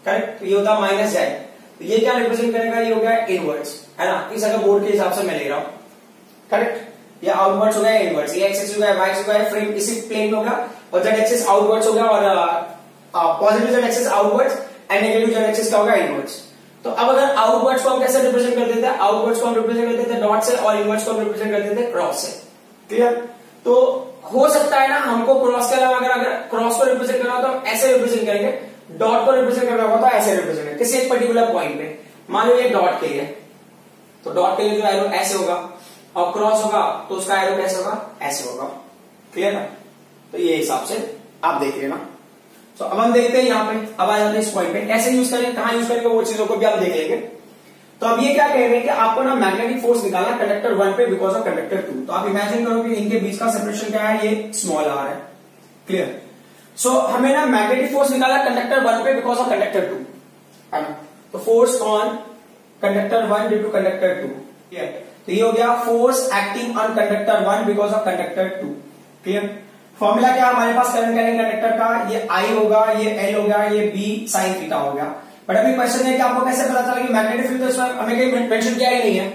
करेक्ट? तो ये होता माइनस जेड, तो ये क्या रिप्रेजेंट करेगा, ये हो गया इनवर्ड्स, है ना, इस अगर बोर्ड के हिसाब से मैं ले रहा हूं, करेक्ट? ये आउटवर्ड्स हो गया, इनवर्ड्स, ये एक्सिस हो गया, वाई एक्सिस हो गया, फ्रेम इसी प्लेन में होगा, और जेड एक्सिस आउटवर्ड्स हो गया, और positive Z axis outwards and negative Z axis क्या होगा, इनवर्ड्स। तो अब अगर आउटवर्ड्स को हम कैसे रिप्रेजेंट कर देते हैं, आउटवर्ड्स को हम रिप्रेजेंट कर देते हैं डॉट से, और इनवर्ड्स को हम रिप्रेजेंट कर देते हैं क्रॉस से, क्लियर? तो हो सकता है ना हमको क्रॉस के अलावा अगर क्रॉस को रिप्रेजेंट करना हो तो हम ऐसे रिप्रेजेंट करेंगे, डॉट को रिप्रेजेंट करना होगा तो ऐसे रिप्रेजेंट करेंगे, किसी एक पर्टिकुलर पॉइंट पे, मान लो ये डॉट के लिए, तो डॉट के लिए जो एरो ऐसे होगा, और क्रॉस होगा तो उसका एरो कैसे होगा, ऐसे होगा, क्लियर ना? तो ये हिसाब से आप देख लेना। तो अब हम देखते हैं यहाँ पे, अब आ जाते हैं इस पॉइंट पे, कैसे यूज करें, कहां यूज करेंगे, वो चीजों को भी आप देख लेंगे। तो अब ये क्या कह रहे हैं कि आपको ना मैग्नेटिक फोर्स निकालना कंडक्टर 1 पे बिकॉज ऑफ कंडक्टर 2। तो आप इमेजिन करो कि इनके बीच का सेपरेशन क्या है, ये स्मॉल आर है, क्लियर? सो हमें ना मैग्नेटिक फोर्स निकाला कंडक्टर 1 पे बिकॉज ऑफ कंडक्टर 2, है ना। तो force on conductor 1 due to conductor 2, clear? तो ये हो गया force acting on conductor 1 because of conductor 2, clear? Formula क्या हमारे पास करंट कैरिंग कंडक्टर का, ये I होगा, ये L होगा, ये B साइन थीटा हो गया। बट अभी क्वेश्चन है कि आपको कैसे पता चला कि मैग्नेटिक फील्ड तो इसमें हमें कहीं मेंशन किया ही नहीं है।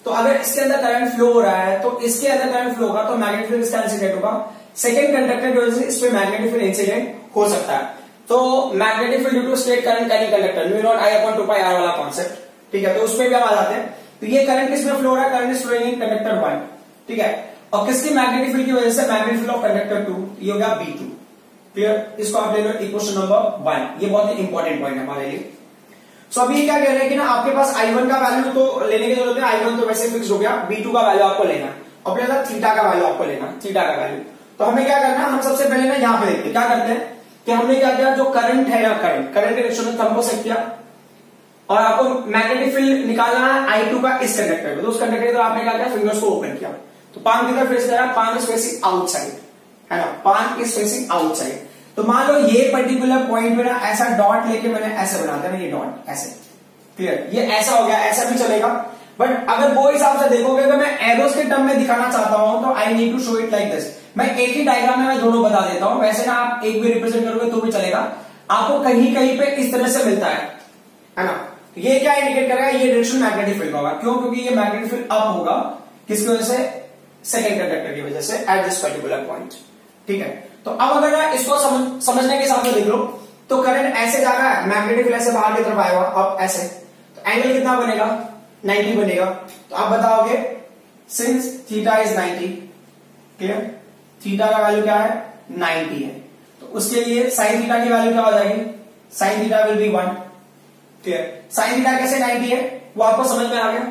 तो अगर इसके अंदर करंट फ्लो हो रहा है तो इसके अंदर करंट फ्लो होगा तो मैग्नेटिक फील्ड इसका इंसिडेंट होगा, सेकंड कंडक्टर की वजह से इसमें मैग्नेटिक फील्ड इंसिडेंट हो सकता है। तो magnetic field due to straight current carrying conductor mu not I upon 2 pi R वाला कॉन्सेप्ट, ठीक है। तो उसमें भी हम आ जाते हैं। तो ये करंट किसमें फ्लो हो रहा है, current is flowing in conductor 1, ठीक है। और किसकी मैग्नेटिक फील्ड की वजह से, मैग्नेटिक फील्ड ऑफ कंडक्टर 2, ये हो गया B2, क्लियर। इसको आप ले लो इक्वेशन नंबर 1, ये बहुत ही इंपॉर्टेंट पॉइंट है हमारे लिए। सो अभी क्या कह रहे हैं कि ना आपके पास I1 का वैल्यू तो लेने की जरूरत है, I1 तो वैसे फिक्स हो गया, B2 का वैल्यू आपको लेना है और फिर थीटा का वैल्यू आपको लेना, थीटा का वैल्यू। तो हमें क्या करना है, हम सबसे पहले ना यहाँ पे देखते हैं क्या करते हैं कि हमने क्या किया, जो करंट है ना, करंट के डायरेक्शन में थंब को सेट किया और आपको मैग्नेटिक फील्ड निकालना है I2 का इस कंडक्टर में। तो उस कंडक्टर की तरफ आपने क्या किया, फिंगर्स को ओपन किया। तो पाम की तरफ फेस कर रहा है, पाम इज फेसिंग आउटसाइड, है ना, पाम इज फेसिंग आउटसाइड। तो मान लो ये पर्टिकुलर पॉइंट पे ना ऐसा डॉट लेके मैंने ऐसे बना दिया ना, ये डॉट ऐसे, क्लियर। ये ऐसा हो गया, ऐसा भी चलेगा। बट अगर वो हिसाब से देखोगे अगर मैं एरोस के टर्म में दिखाना चाहता हूं तो I need to show it like this. मैं एक ही डायग्राम में मैं दोनों बता देता हूं, वैसे ना आप एक भी रिप्रेजेंट करोगे तो भी चलेगा। आपको कहीं कहीं पे इस तरह से मिलता है ना। तो ये क्या इंडिकेट करेगा, ये डायरेक्शन मैग्नेटिक फील्ड होगा। क्यों, क्योंकि ये मैग्नेटिक फील्ड अप होगा, किसकी वजह से, सेकेंड कंडक्टर की वजह से एट दिस पर्टिकुलर पॉइंट, ठीक है। तो अब अगर इसको समझने के हिसाब से देख लो तो करंट ऐसे जा रहा है, मैग्नेटिक फील्ड ऐसे बाहर की तरफ आएगा, अब ऐसे, तो एंगल कितना बनेगा, 90 बनेगा। तो आप बताओगे since theta is 90, clear, theta का वैल्यू क्या है, 90 है। तो उसके लिए साइन थीटा की वैल्यू क्या हो जाएगी, sine theta will be 1, clear. Sine theta कैसे 90 है वो आपको समझ में आ गया,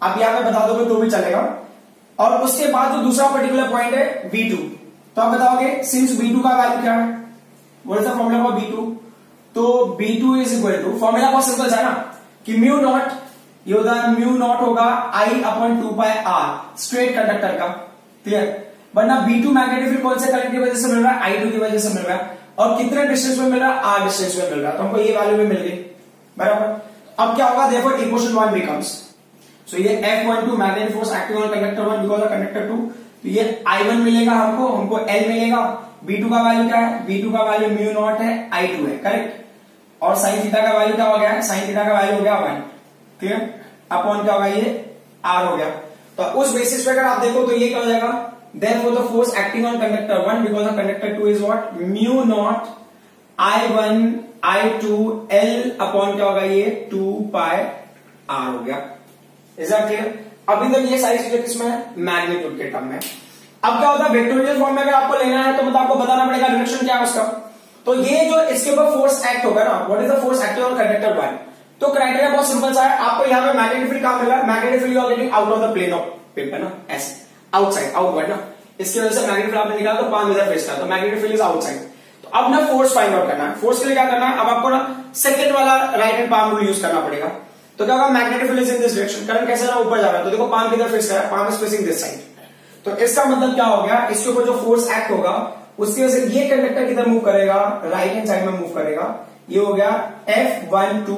आप यहां पे बता दोगे तो भी चलेगा। और उसके बाद जो दूसरा पर्टिकुलर पॉइंट है V2, तो आप बताओगे सिंस V2 का वैल्यू क्या है, what is the formula for V2। तो B2 is equal to, formula बहुत सिंपल है ना कि म्यू नॉट, ये म्यू नॉट होगा I upon 2 pi R straight conductor का, क्लियर। वरना B2 मैग्नेटिक फील्ड कौन से करंट की वजह से मिल रहा है, I2 की वजह से मिल रहा है। और कितने डिस्टेंस में मिल रहा है, R डिस्टेंस में मिल रहा है। तो हमको ये वैल्यू भी मिल गई, बराबर। अब क्या होगा, देखो इक्वेशन 1 बिकम्स, सो ये F12 magnetic force acting on conductor 1 because of conductor 2। तो ये I1 मिलेगा हमको L मिलेगा। B2 का वैल्यू क्या है, B2 का वैल्यू म्यू नॉट है, I2 है, करेक्ट। और साइन थीटा का वैल्यू क्या हो गया, साइन थीटा का वैल्यू हो गया 1, क्लियर। अपॉन क्या होगा, ये R हो गया। तो उस बेसिस पे अगर आप देखो तो ये क्या हो जाएगा, therefore the force acting on conductor 1 because of conductor 2 is what, mu not I1 I2 L upon क्या होगा, ये 2 पाई R हो गया। Is that clear. अभी तक ये सारी चीजें किसमें है, मैग्नीट्यूड के टर्म में। अब क्या होता है, वेक्टोरियल फॉर्म में अगर आपको लेना है तो मतलब आपको बताना पड़ेगा डायरेक्शन क्या है उसका। तो ये जो इसके ऊपर फोर्स एक्ट होगा ना, what is the force acting on conductor 1। तो क्राइटेरिया बहुत सिंपल सा है, आपको यहाँ पे मैग्नेटिक फील्ड कहां मिल रहा है, magnetic field you are getting out of the plane of paper ना, ऐसे आउटसाइड, आउटवर्ड ना। इसकी वजह से मैग्नेटिक फील्ड आपने निकाला तो पांच इधर फेस का, तो मैग्नेटिक फील्ड इज आउटसाइड। तो अब ना फोर्स फाइंड आउट करना है। फोर्स के लिए क्या करना है, अब आपको ना सेकंड वाला right hand palm rule use करना पड़ेगा। तो क्या होगा, magnetic field is in this direction, current कैसे ना ऊपर जा रहा है। तो देखो पाम किधर फेस कर रहा है, palm is facing this side. तो इसका मतलब क्या हो गया, इसके ऊपर जो फोर्स एक्ट होगा उसकी वजह से ये कंडक्टर किधर मूव करेगा, राइट हैंड साइड में मूव करेगा। ये हो गया F12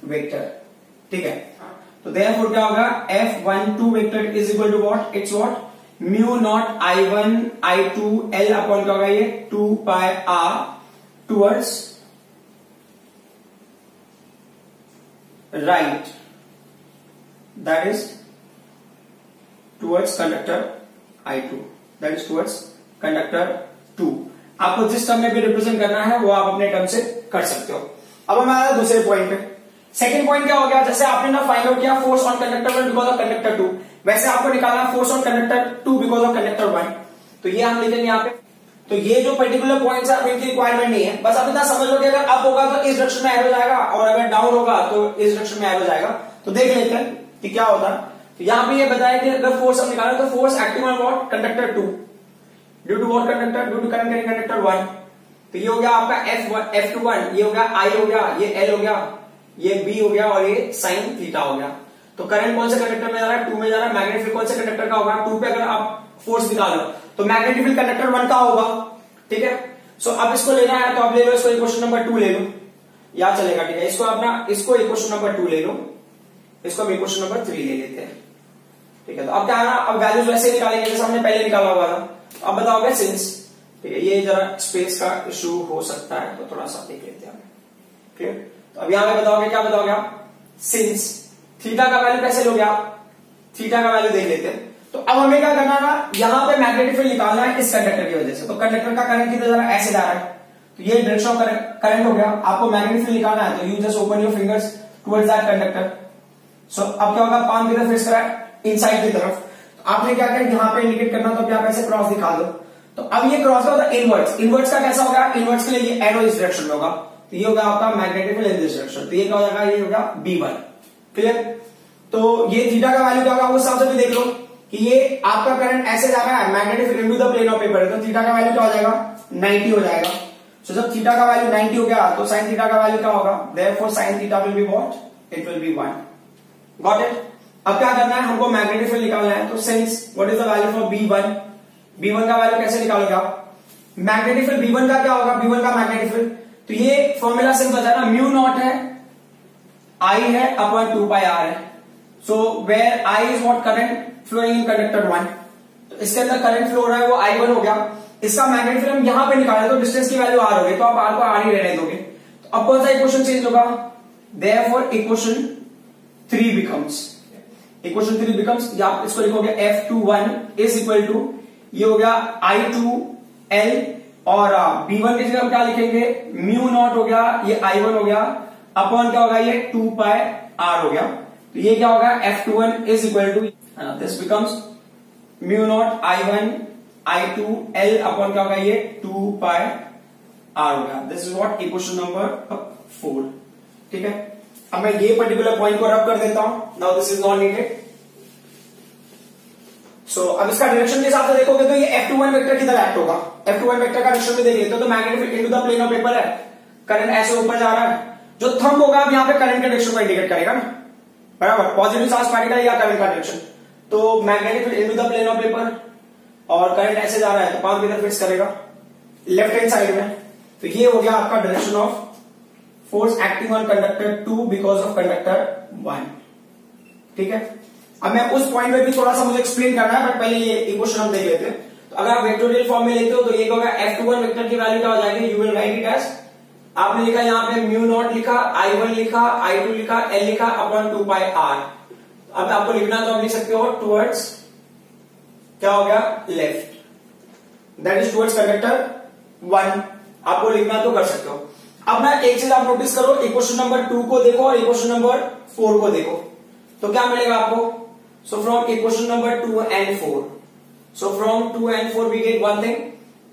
वेक्टर, ठीक है। तो देयरफॉर क्या होगा, F12 vector is equal to what, it's what, mu not I1 I2 L upon क्या होगा, ये 2 pi R towards right, that is towards conductor I2, that is towards conductor 2। आपको जिस टर्म में भी रिप्रेजेंट करना है वो आप अपने टर्म से कर सकते हो। अब हम आया दूसरे पॉइंट पे। सेकंड पॉइंट क्या हो गया, जैसे आपने ना फाइंड आउट किया force on conductor 1 because of conductor 2, वैसे आपको निकालना force on conductor 2 because of conductor 1। तो ये हम लिखेंगे यहाँ पे। तो ये जो पर्टिकुलर पॉइंट्स है इनकी रिक्वायरमेंट नहीं है, बस आप इतना समझ लो कि अगर अप होगा तो इस डायरेक्शन में एरो जाएगा और अगर डाउन होगा तो इस डायरेक्शन में एरो जाएगा। तो देख लेते हैं कि क्या होता है। तो यहाँ पे ये बताया कि अगर फोर्स हम निकालें तो force acting on what, conductor 2 due to what conductor, due to current conductor 1। तो ये हो गया आपका F21, ये हो गया I हो गया, ये L हो गया, ये B हो गया और ये साइन थीटा हो गया। तो करंट कौन से कंडक्टर में जा रहा है, 2 में जा रहा है। मैग्नेटिक फील्ड कौन से कंडक्टर का होगा, 2 पे अगर आप फोर्स निकालो तो मैग्नेटिक फील्ड कंडक्टर 1 का होगा, ठीक है। सो अब इसको लेना है तो आप ले लो, इसको इक्वेशन नंबर 2 ले लो, याद चलेगा, ठीक है। इसको अपना, इसको इक्वेशन नंबर 2 ले लो, इसको हम इक्वेशन नंबर 3 ले लेते हैं, ठीक है। तो अब क्या है ना, अब वैल्यूज वैसे निकालेंगे जैसे हमने पहले निकाला हुआ था। अब बताओगे सिंस ठीक है, ये जरा स्पेस का इशू हो सकता है, तो थोड़ा सा देख लेते हैं। क्लियर? तो अब यहां पे बताओगे, क्या बताओगे आप? सिंस थीटा का वैल्यू कैसे लोगे आप? थीटा का वैल्यू देख लेते हैं। तो अब हमें क्या करना है, यहां पे मैग्नेटिक फील्ड निकालना है इस कंडक्टर की वजह से। तो कंडक्टर का करंट किधर जा रहा है? ऐसे जा रहा है, तो ये डायरेक्शन ऑफ करंट हो गया। आपको मैग्नेटिक फील्ड निकालना है, तो you just open your fingers towards that conductor. So अब क्या होगा, पाम किधर फेस करा है? इनसाइड की तरफ। तो आपने क्या किया, यहां पे इंडिकेट करना, तो आप ऐसे क्रॉस दिखा दो। तो अब ये क्रॉस का होता है इनवर्ट्स। इनवर्ट्स का कैसा होगा? इनवर्ट्स के लिए ये एरो इस डायरेक्शन में होगा, तो ये होगा आपका magnetic field in this direction. तो ये क्या हो जाएगा? ये होगा B1। क्लियर? तो ये थीटा का वैल्यू क्या होगा, उस हिसाब से भी देख लो कि ये आपका करंट ऐसे जा रहा है, magnetic field into the plane of paper है, तो थीटा का वैल्यू क्या हो जाएगा? 90 हो जाएगा। सो जब थीटा का वैल्यू 90 हो गया, तो साइन थीटा का वैल्यू क्या होगा? Therefore sine theta will be what? It will be 1। Got it? अब क्या करना है, हमको मैग्नेटिक फील्ड निकालना है। तो since what is the value for B1? B1 का वैल्यू कैसे निकालोगे आप? मैग्नेटिक फील्ड B1 का क्या होगा? B1 का मैग्नेटिक फील्ड, तो ये फॉर्मूला सिंपल है ना, म्यू नॉट है, I है अपॉन 2 पाई R है। So where I is what? Current flowing in conductor 1। तो इसके अंदर करंट फ्लो हो रहा है, वो I1 हो गया। इसका मैग्नेटिक फील्ड हम यहां पे निकाले, तो डिस्टेंस की वैल्यू R हो गई, तो आप R को R ही रहने दोगे। तो अब कौन सा इक्वेशन चेंज होगा? Therefore equation 3 becomes, equation 3 becomes, या आप इसको लिखोगे F21 इज इक्वल टू, ये हो गया I2L, और B1 की जगह हम क्या लिखेंगे? म्यू नॉट हो गया, ये I1 हो गया, अपॉन क्या होगा? ये 2 पाई R हो गया। तो ये क्या होगा? F21 is equal to, this becomes mu not I1 I2L upon क्या होगा? ये 2 पाई R हो गया। This is what? Equation number 4। ठीक है, अब मैं ये पर्टिकुलर पॉइंट को रब कर देता हूं। Now this is not needed. So अब इसका डायरेक्शन के हिसाब से देखोगे, तो ये F21 वेक्टर किधर एक्ट होगा? F21 वेक्टर का डायरेक्शन भी देख लेते हो। तो magnetic field into the plane of paper है, करंट ऐसे ऊपर जा रहा है, जो थंब होगा अब यहां पे करंट के डायरेक्शन को इंडिकेट करेगा ना, बराबर, पॉजिटिव चार्ज पार्टिकल या करंट का डायरेक्शन। तो magnetic field into the plane of paper, और करंट ऐसे जा रहा है, तो पाम किधर फिक्स करेगा? लेफ्ट हैंड साइड में। तो ये हो गया आपका direction of force acting on conductor 2 because of conductor 1। ठीक है, अब मैं उस पॉइंट में भी थोड़ा सा मुझे एक्सप्लेन करना है, बट पहले ये इक्वेशन हम देख लेते हैं। तो अगर आप वेक्टोरियल फॉर्म में लेते हो, तो ये होगा F21 वेक्टर की वैल्यू क्या हो जाएगी? You will write it as, आपने लिखा यहां पे म्यू नॉट लिखा, I1 लिखा, I2 लिखा, L लिखा, अपॉन 2 पाई R। अब आपको लिखना तो आप लिख सकते हो टुवर्ड्स, क्या हो गया? Left, that is towards conductor 1। आपको लिखना तो कर सकते हो। अब ना एक चीज आप नोटिस करो, इक्वेशन नंबर 2 को देखो और इक्वेशन नंबर 4 को देखो, तो क्या मिलेगा आपको? सो from equation number 2 and 4, so from 2 and 4 we get one thing,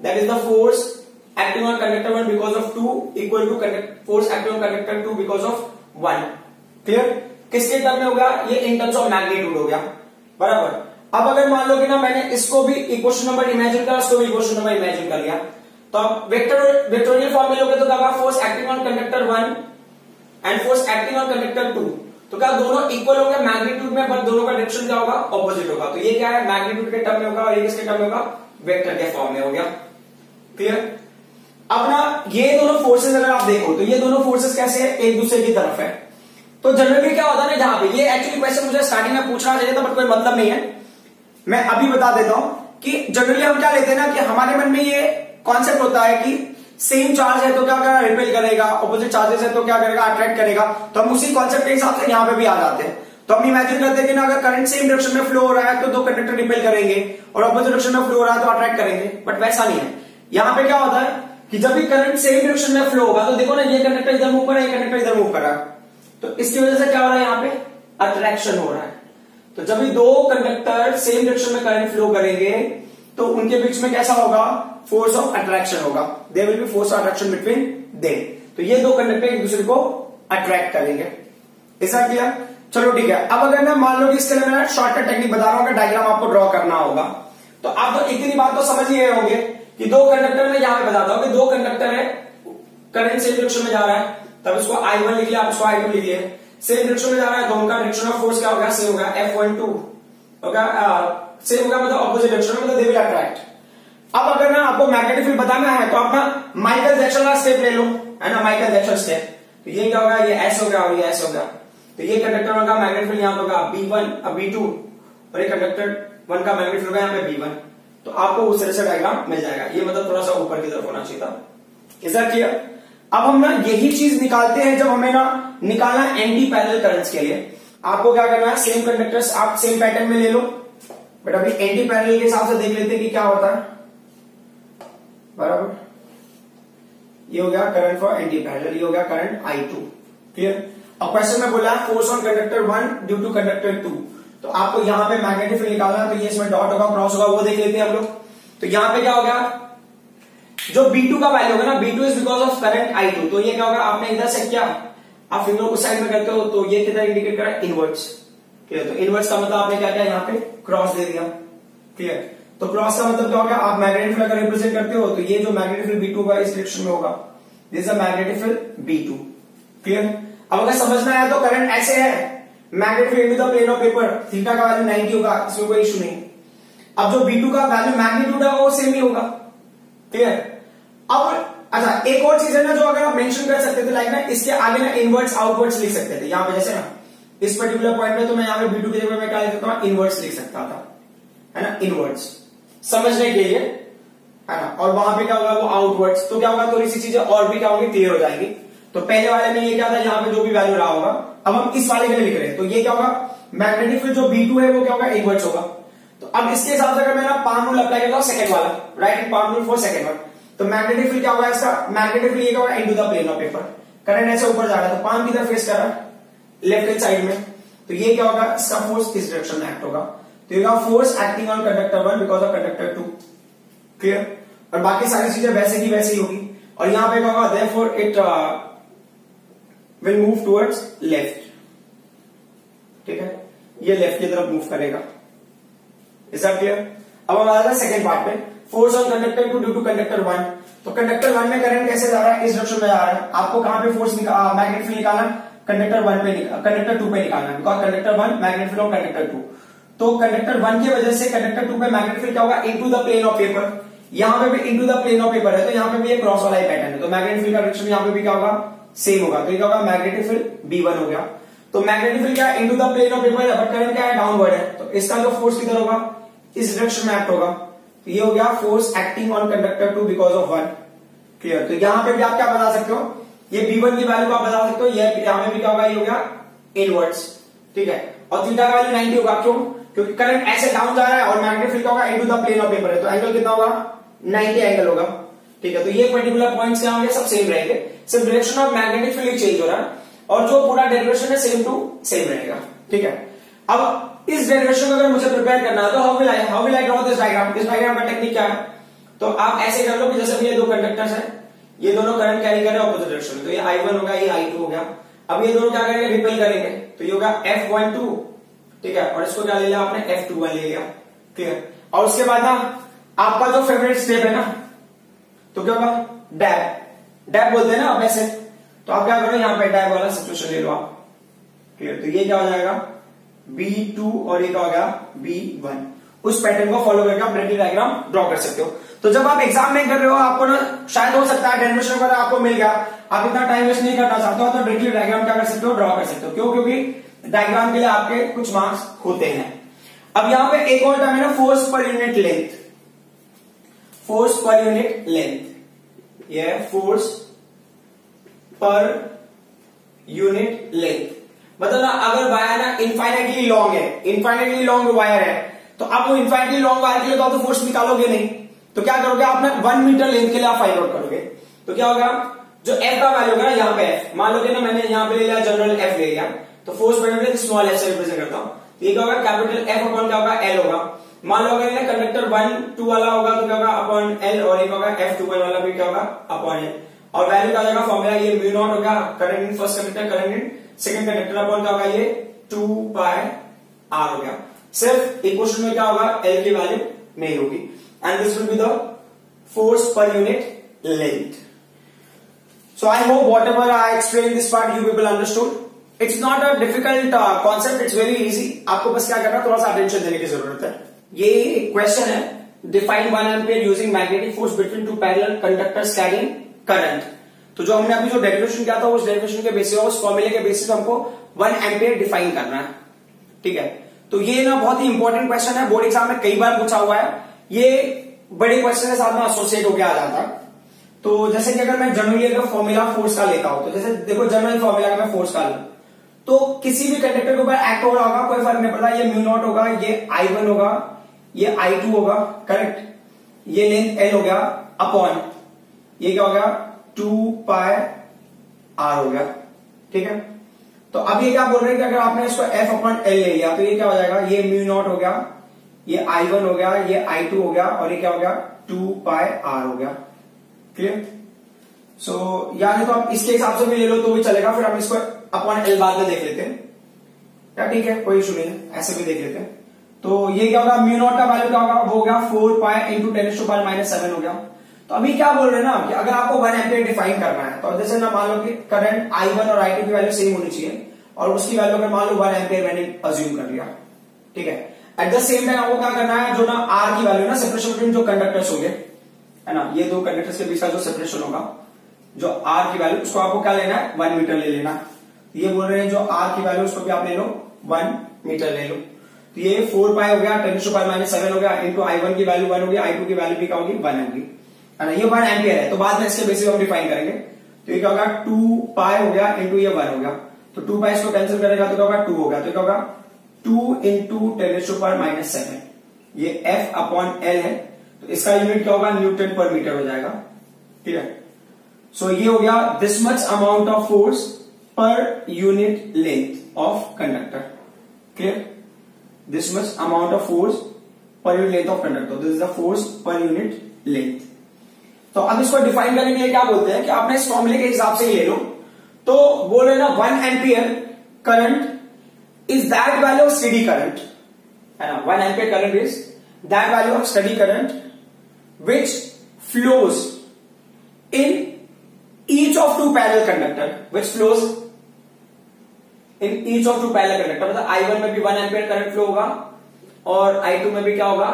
that is the force acting on conductor 1 because of 2 equal to force acting on conductor 2 because of 1। Clear? किसके term में होगा? ये इन टर्म्स ऑफ मैग्नीट्यूड हो गया, बराबर। अब अगर मान लो कि ना मैंने इसको भी इक्वेशन नंबर इमेजिन करा, इसको भी इक्वेशन नंबर इमेजिन कर लिया, तो अब वेक्टोरियल फॉर्म में लोगे, तो क्या force acting on conductor 1 and force acting on conductor 2, तो क्या दोनों इक्वल होंगे मैग्नीट्यूड में, बट दोनों का डायरेक्शन क्या होगा? ऑपोजिट होगा। तो ये क्या है? मैग्नीट्यूड के टर्म में होगा, और ये किसके टर्म में होगा? वेक्टर के फॉर्म में हो गया। क्लियर? अब ना ये दोनों फोर्सेस अगर आप देखो, तो ये दोनों फोर्सेस कैसे है? एक दूसरे की तरफ है। तो जनरली क्या होता है ना, जहां पे ये एक्चुअली क्वेश्चन मुझे स्टार्टिंग में पूछना चाहिए था, बट कोई मतलब नहीं है, मैं अभी बता देता हूं कि जनरली हम क्या लेते हैं ना, कि हमारे मन में ये कॉन्सेप्ट होता है कि सेम चार्ज है तो क्या करेगा? रिपेल करेगा, ऑपोजिट चार्जेस है तो क्या करेगा? अट्रैक्ट करेगा। तो हम उसी कॉन्सेप्ट के हिसाब से यहां पे भी आ जाते हैं। तो हम इमेजिन करते हैं कि ना, अगर करंट सेम डायरेक्शन में फ्लो हो रहा है, तो दो कंडक्टर रिपेल करेंगे, और ऑपोजिट डायरेक्शन में फ्लो हो रहा है तो अट्रैक्ट करेंगे, बट वैसा नहीं है। यहां पे क्या होता है कि जब भी करंट सेम डायरेक्शन में फ्लो होगा, तो देखो ना, ये कंडक्टर इधर मूव कर रहा है, ये कंडक्टर इधर मूव कर रहा है, तो इसकी वजह से क्या हो रहा है? यहाँ पे अट्रैक्शन हो रहा है। तो जब भी दो कंडक्टर सेम डायरेक्शन में करंट फ्लो करेंगे, तो उनके बीच में कैसा होगा? फोर्स ऑफ अट्रैक्शन होगा। There will be force of attraction between them. तो ये दो कंडक्टर एक दूसरे को अट्रैक्ट करेंगे। ऐसा किया? चलो ठीक है। अब अगर मैं मान लो कि इसके लिए मैं शॉर्टकट टेक्निक बता रहा हूं, डायग्राम आपको ड्रॉ करना होगा, तो आप तो इतनी बात तो समझ ही गए होंगे कि दो कंडक्टर में यहां पे बताता हूं कि दो कंडक्टर है, करंट सेम डायरेक्शन में जा रहा है, तब इसको I1 लिख लिया, आप इसको I2 लिख लिया। सेम डायरेक्शन में जा रहा है, तो उनका डायरेक्शन ऑफ फोर्स क्या होगा? सेम होगा, F12 होगा, सेम होगा, मतलब ऑपोजिट डायरेक्शन में, मतलब दे विल अट्रैक्ट। अब अगर ना आपको मैग्नेटिक फील्ड बताना है, तो आप ना माइकल जैक्सन का स्टेप ले लो, है ना, माइकल जैक्सन स्टेप। तो ये क्या होगा? ये S हो गया और ये S हो गया। तो ये कंडक्टर 1 का मैग्नेटिक फील्ड यहां होगा B1 B2, और ये कंडक्टर 1 का मैग्नेटिक फील्ड होगा यहाँ पे B1। तो आपको उस तरह से डायग्राम मिल जाएगा। ये मतलब थोड़ा सा ऊपर की तरफ होना चाहिए था। Is that clear? अब हम ना यही चीज निकालते हैं जब हमें ना निकालना एंटी पैरेलल करंट्स के लिए। आपको क्या करना है, सेम कंडक्टर्स आप सेम पैटर्न में ले लो, बट अभी एंटी पैरेलल के हिसाब से देख लेते हैं कि क्या होता है। बराबर, ये हो गया करंट फॉर एंटी पैरेलल, ये हो गया करंट I2। क्लियर? अब क्वेश्चन में बोला है force on conductor 1 due to conductor 2, तो आपको यहां पे मैग्नेटिक फील्ड निकालना है, तो ये इसमें डॉट होगा, क्रॉस होगा, वो देख लेते हैं हम लोग। तो यहां पे क्या हो गया, जो B2 का वैल्यू होगा ना, B2 is because of current I2, तो ये क्या होगा, आपने इधर से क्या, आप फिंगर को साइड में करते हो तो ये किधर इंडिकेट कर रहा है, इनवर्ट्स। क्लियर? तो इनवर्ट्स का मतलब आपने क्या किया, यहाँ पे क्रॉस दे दिया। क्लियर? तो क्रॉस का मतलब क्या होगा, आप मैग्नेटिक फील्ड अगर रिप्रेजेंट करते हो तो ये जो मैग्नेटिक फील्ड B2 होगा इस डायरेक्शन में होगा, this is a magnetic field B2। Clear? अब अगर समझना है तो करंट ऐसे है, magnetic field into the plane of paper, theta का वैल्यू 90 होगा, इसमें कोई इशू नहीं। अब जो B2 का वैल्यू मैग्नीट्यूड है वो सेम ही होगा। क्लियर? अब अच्छा एक और चीज है ना जो अगर आप मेंशन कर सकते थे, लाइक ना इसके आगे ना इनवर्ट्स आउटवर्ड्स लिख सकते थे। यहाँ पे जैसे ना इस पर्टिकुलर पॉइंट पे तो मैं यहाँ पे B2 की जगह मैं क्या लिख सकता हूँ, इनवर्ट्स लिख सकता था, है ना, इनवर्ट्स समझने के लिए, है ना। और वहां पे क्या होगा, वो आउटवर्ड्स, तो क्या होगा, थोड़ी सी चीजें और भी क्या होंगी, क्लियर हो जाएंगी। तो पहले वाले में ये क्या था, यहाँ पे जो भी वैल्यू रहा होगा, अब हम इस वाले के लिए लिख रहे हैं, तो ये क्या होगा, मैग्नेटिक फील्ड जो B2 है वो क्या होगा, इनवर्ट्स होगा। तो अब इसके हिसाब से अगर मैं ना पाम रूल अप्लाई करता हूँ, सेकंड वाला, right, palm rule for second one, तो मैग्नेटिक फील्ड क्या होगा इसका, मैग्नेटिक फील्ड ये क्या होगा, into the plane of paper, current ऐसे ऊपर जा रहा है तो पाम की तरफ फेस कर रहा है लेफ्ट हैंड साइड में, तो ये क्या होगा, इसका फोर्स इस डायरेक्शन में एक्ट होगा, तो ये force acting on conductor 1 because of conductor 2। Clear? और बाकी सारी चीजें वैसे की वैसे ही होगी। और यहां पे क्या होगा, therefore it will move towards left. ठीक है, ये लेफ्ट की तरफ मूव करेगा। Is that clear? अब हम आ रहे हैं सेकंड पार्ट पे, force on conductor 2 due to conductor 1। तो कंडक्टर 1 में करंट कैसे जा रहा है, इस डायरेक्शन में जा रहा है। आपको कहां पे फोर्स मैग्नेटिक फील्ड निकालना, कंडक्टर 1 पे, कंडक्टर 2 पे निकालना है, because conductor 1 magnetic field on conductor 2। तो कंडक्टर 1 की वजह से कंडक्टर 2 पे मैग्नेटिक फील्ड क्या होगा, into the plane of paper. यहां पे भी into the plane of paper है, तो यहां पे भी ये क्रॉस वाला ही पैटर्न है, तो मैग्नेटिक फील्ड का डायरेक्शन यहां पे भी क्या होगा, सेम होगा। तो ये क्या होगा, मैग्नेटिक फील्ड B1 हो गया। तो मैग्नेटिक फील्ड क्या है, into the plane of paper है, बट करंट क्या है, डाउनवर्ड है, तो इसका जो फोर्स किधर होगा, इस डायरेक्शन में एक्ट होगा। तो ये हो गया force acting on conductor 2 because of 1। Clear? तो यहां पे भी आप क्या बता सकते हो, ये B1 की वैल्यू आप बता सकते हो, ये यहां पे भी क्या होगा, ये हो गया इनवर्ट्स। ठीक है, और थीटा का वैल्यू 90 होगा, क्यों, क्योंकि करंट ऐसे डाउन जा रहा है और मैग्नेटिक फील्ड क्या होगा, into the plane of paper है, तो एंगल कितना होगा, 90 एंगल होगा। ठीक है, तो ये पर्टिकुलर पॉइंट्स क्या होंगे, सब सेम रहेंगे, सिर्फ direction of magnetic field change हो रहा है और जो पूरा डेरिवेशन है सेम टू सेम रहेगा। ठीक है, अब इस डेरिवेशन को अगर मुझे प्रिपेयर करना है तो how will I draw this diagram. इस डायग्राम का टेक्निक क्या है, तो आप ऐसे कर लो कि जैसे ये दो कंडक्टर्स हैं, ये दोनों करंट कैरी कर रहे हैं अपोजिट डायरेक्शन में, तो ये I1 होगा, ये I2 हो गया। अब ये दोनों क्या करेंगे, रिपेल करेंगे, तो ये होगा F12। ठीक है, और इसको क्या ले लिया आपने, F21 ले लिया। क्लियर? और उसके बाद ना आपका जो फेवरेट स्टेप है ना, तो क्या होगा, डैब बोलते हैं ना आप ऐसे, तो आप क्या करो, यहाँ पे डैब वाला सिचुएशन ले लो आप। क्लियर? तो ये क्या हो जाएगा, B2 और ये क्या हो गया, B1। उस पैटर्न को फॉलो करके आप डायरेक्टली डायग्राम ड्रॉ कर सकते हो। तो जब आप एग्जाम में कर रहे हो, आपको ना शायद हो सकता है डेरिवेशन वगैरह आपको मिल गया, आप इतना टाइम वेस्ट नहीं करना चाहते हो, तो डायरेक्टली डायग्राम क्या कर सकते हो, ड्रॉ कर सकते हो। क्यों? क्योंकि डायग्राम के लिए आपके कुछ मार्क्स होते हैं। अब यहां पे एक और टर्म है ना, force per unit length. Force per unit length, ये फोर्स पर यूनिट लेंथ मतलब ना, अगर वायर ना इनफाइनेटली लॉन्ग है, इनफाइनेटली लॉन्ग वायर है, तो आप वो इनफाइनेटली लॉन्ग वायर के लिए तो फोर्स निकालोगे नहीं, तो क्या करोगे, आप ना 1 मीटर लेंथ के लिए आप फाइंड आउट करोगे। तो क्या होगा, जो F का वैल्यू होगा ना, यहाँ पे F मान लो कि ना मैंने यहाँ पे ले लिया, जनरल F ले लिया, तो force per unit small f से रिप्रेजेंट करता हूं, तो ये क्या होगा, कैपिटल F अपॉन क्या होगा, L होगा। मान लो अगर कंडक्टर 1-2 वाला होगा तो क्या होगा, अपॉन L, और एक होगा F21 वाला भी क्या होगा, अपॉन L, और वैल्यू क्या जाएगा, फॉर्मूला ये म्यू नॉट होगा, current in first conductor, current in second conductor, upon क्या होगा, ये 2 पाई r हो गया। सिर्फ इक्वेशन में क्या होगा, L की वैल्यू नहीं होगी, and this will be the force per unit length. So I hope whatever I explained this part you people understood. It's not a difficult concept, it's very easy. आपको बस क्या करना, थोड़ा सा अटेंशन देने की जरूरत है। ये क्वेश्चन है, define 1 ampere using magnetic force between 2 parallel conductors carrying current. तो जो हमने अभी जो डेरिवेशन किया था, उस डेरिवेशन के बेसिस, उस फॉर्मूले के बेसिस हमको 1 एम्पियर डिफाइन करना है। ठीक है, तो ये ना बहुत ही इंपॉर्टेंट क्वेश्चन है, बोर्ड एग्जाम में कई बार पूछा हुआ है। ये बड़े क्वेश्चन के साथ में एसोसिएट होकर आ जाता है। तो जैसे कि अगर मैं जनरली अगर फॉर्मूला फोर्स का लेता हूं, तो जैसे देखो जनरल फॉर्मूला का मैं फोर्स का लूं, तो किसी भी कंडक्टर के ऊपर एक्ट हो रहा होगा, कोई फर्क नहीं पड़ता, ये म्यू नॉट होगा, ये I1 होगा, ये I2 होगा, करेक्ट, ये लेंथ L हो गया अपॉन ये क्या हो गया 2 पाई R हो गया, ठीक है। तो अब ये क्या बोल रहे हैं कि अगर आपने इसको F अपॉन L ले लिया तो ये क्या हो जाएगा, ये म्यू नॉट हो गया, ये I1 हो गया, ये I2 हो गया, और ये क्या हो गया 2 पाई R हो गया, क्लियर। सो यानी तो आप इसके हिसाब से भी ले लो तो भी चलेगा, फिर हम इसको अपॉन L बाद में देख लेते हैं, या ठीक है कोई इशू नहीं है, ऐसे भी देख लेते हैं। तो ये क्या होगा, म्यू नॉट का वैल्यू क्या होगा, वो हो गया 4 पाई इंटू 10⁻⁻⁷ हो गया। तो अभी क्या बोल रहे हैं ना कि अगर आपको 1 एम्पियर डिफाइन करना है, तो जैसे ना मान लो कि करंट I1 और I2 की वैल्यू सेम होनी चाहिए, और उसकी वैल्यू अगर मान लो 1 एम्पियर मैंने अज्यूम कर लिया, ठीक है। एट द सेम टाइम आपको क्या करना है, जो ना R की वैल्यू ना सेपरेशन बिटवीन जो कंडक्टर्स होंगे, है ना, ये दो कंडक्टर्स के बीच का जो सेपरेशन होगा, जो R की वैल्यू, उसको आपको क्या लेना है 1 मीटर ले लेना। तो ये बोल रहे हैं जो R की वैल्यू उसको भी आप ले लो 1 मीटर ले लो। तो ये 4 पाई हो गया 10⁻⁷ हो गया इंटू I1 की वैल्यू 1 होगी, I2 की वैल्यू भी क्या होगी 1 होगी, है ना, ये 1 एम्पियर है। तो बाद में इसके बेसिस हम डिफाइन करेंगे। तो ये क्या होगा 2 पाई हो गया इंटू ये 1 हो गया, तो 2 पाई इसको कैंसिल करेगा तो क्या होगा 2 होगा, तो क्या होगा 2 इंटू 10⁻⁷, ये F अपॉन L है, तो इसका यूनिट क्या होगा न्यूटन पर मीटर हो जाएगा, ठीक है। सो ये हो गया this much amount of force per unit length of conductor, clear, this much amount of force per unit length of conductor, this is the force per unit length. तो अब इसको डिफाइन करने के लिए क्या बोलते हैं कि आपने इस फॉर्मूले के हिसाब से ही ले लो। तो बोल रहे ना 1 ampere current is that value of steady current, है ना, 1 ampere current is that value of steady current which flows in each of two parallel conductor, which flows in each of two parallel conductor, मतलब I1 में भी 1 ampere current flow होगा और I2 में भी क्या होगा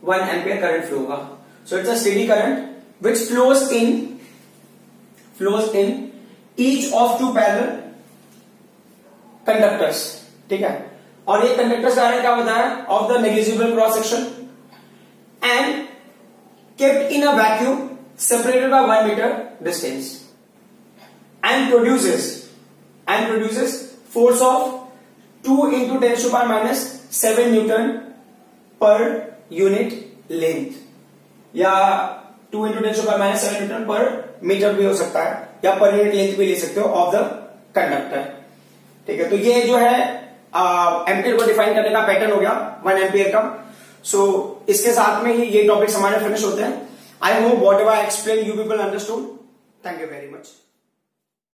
1 एम्पियर करंट फ्लो होगा। So it's a steady current which flows in each of two parallel conductors, ठीक है। और ये कंडक्टर्स का क्या बताया, of the negligible cross section and kept in a vacuum separated by 1 meter distance and produces force of 2 into 10⁻⁷ Newton per unit length, या 2 into 10⁻⁷ Newton per metre भी हो सकता है, या पर यूनिट लेंथ भी ले सकते हो ऑफ द कंडक्टर, ठीक है। तो ये जो है एम्पियर को डिफाइन करने का पैटर्न हो गया 1 एम्पियर का। सो इसके साथ में ही ये टॉपिक्स हमारे फिनिश होते हैं। I hope whatever I explain you people understood. Thank you very much.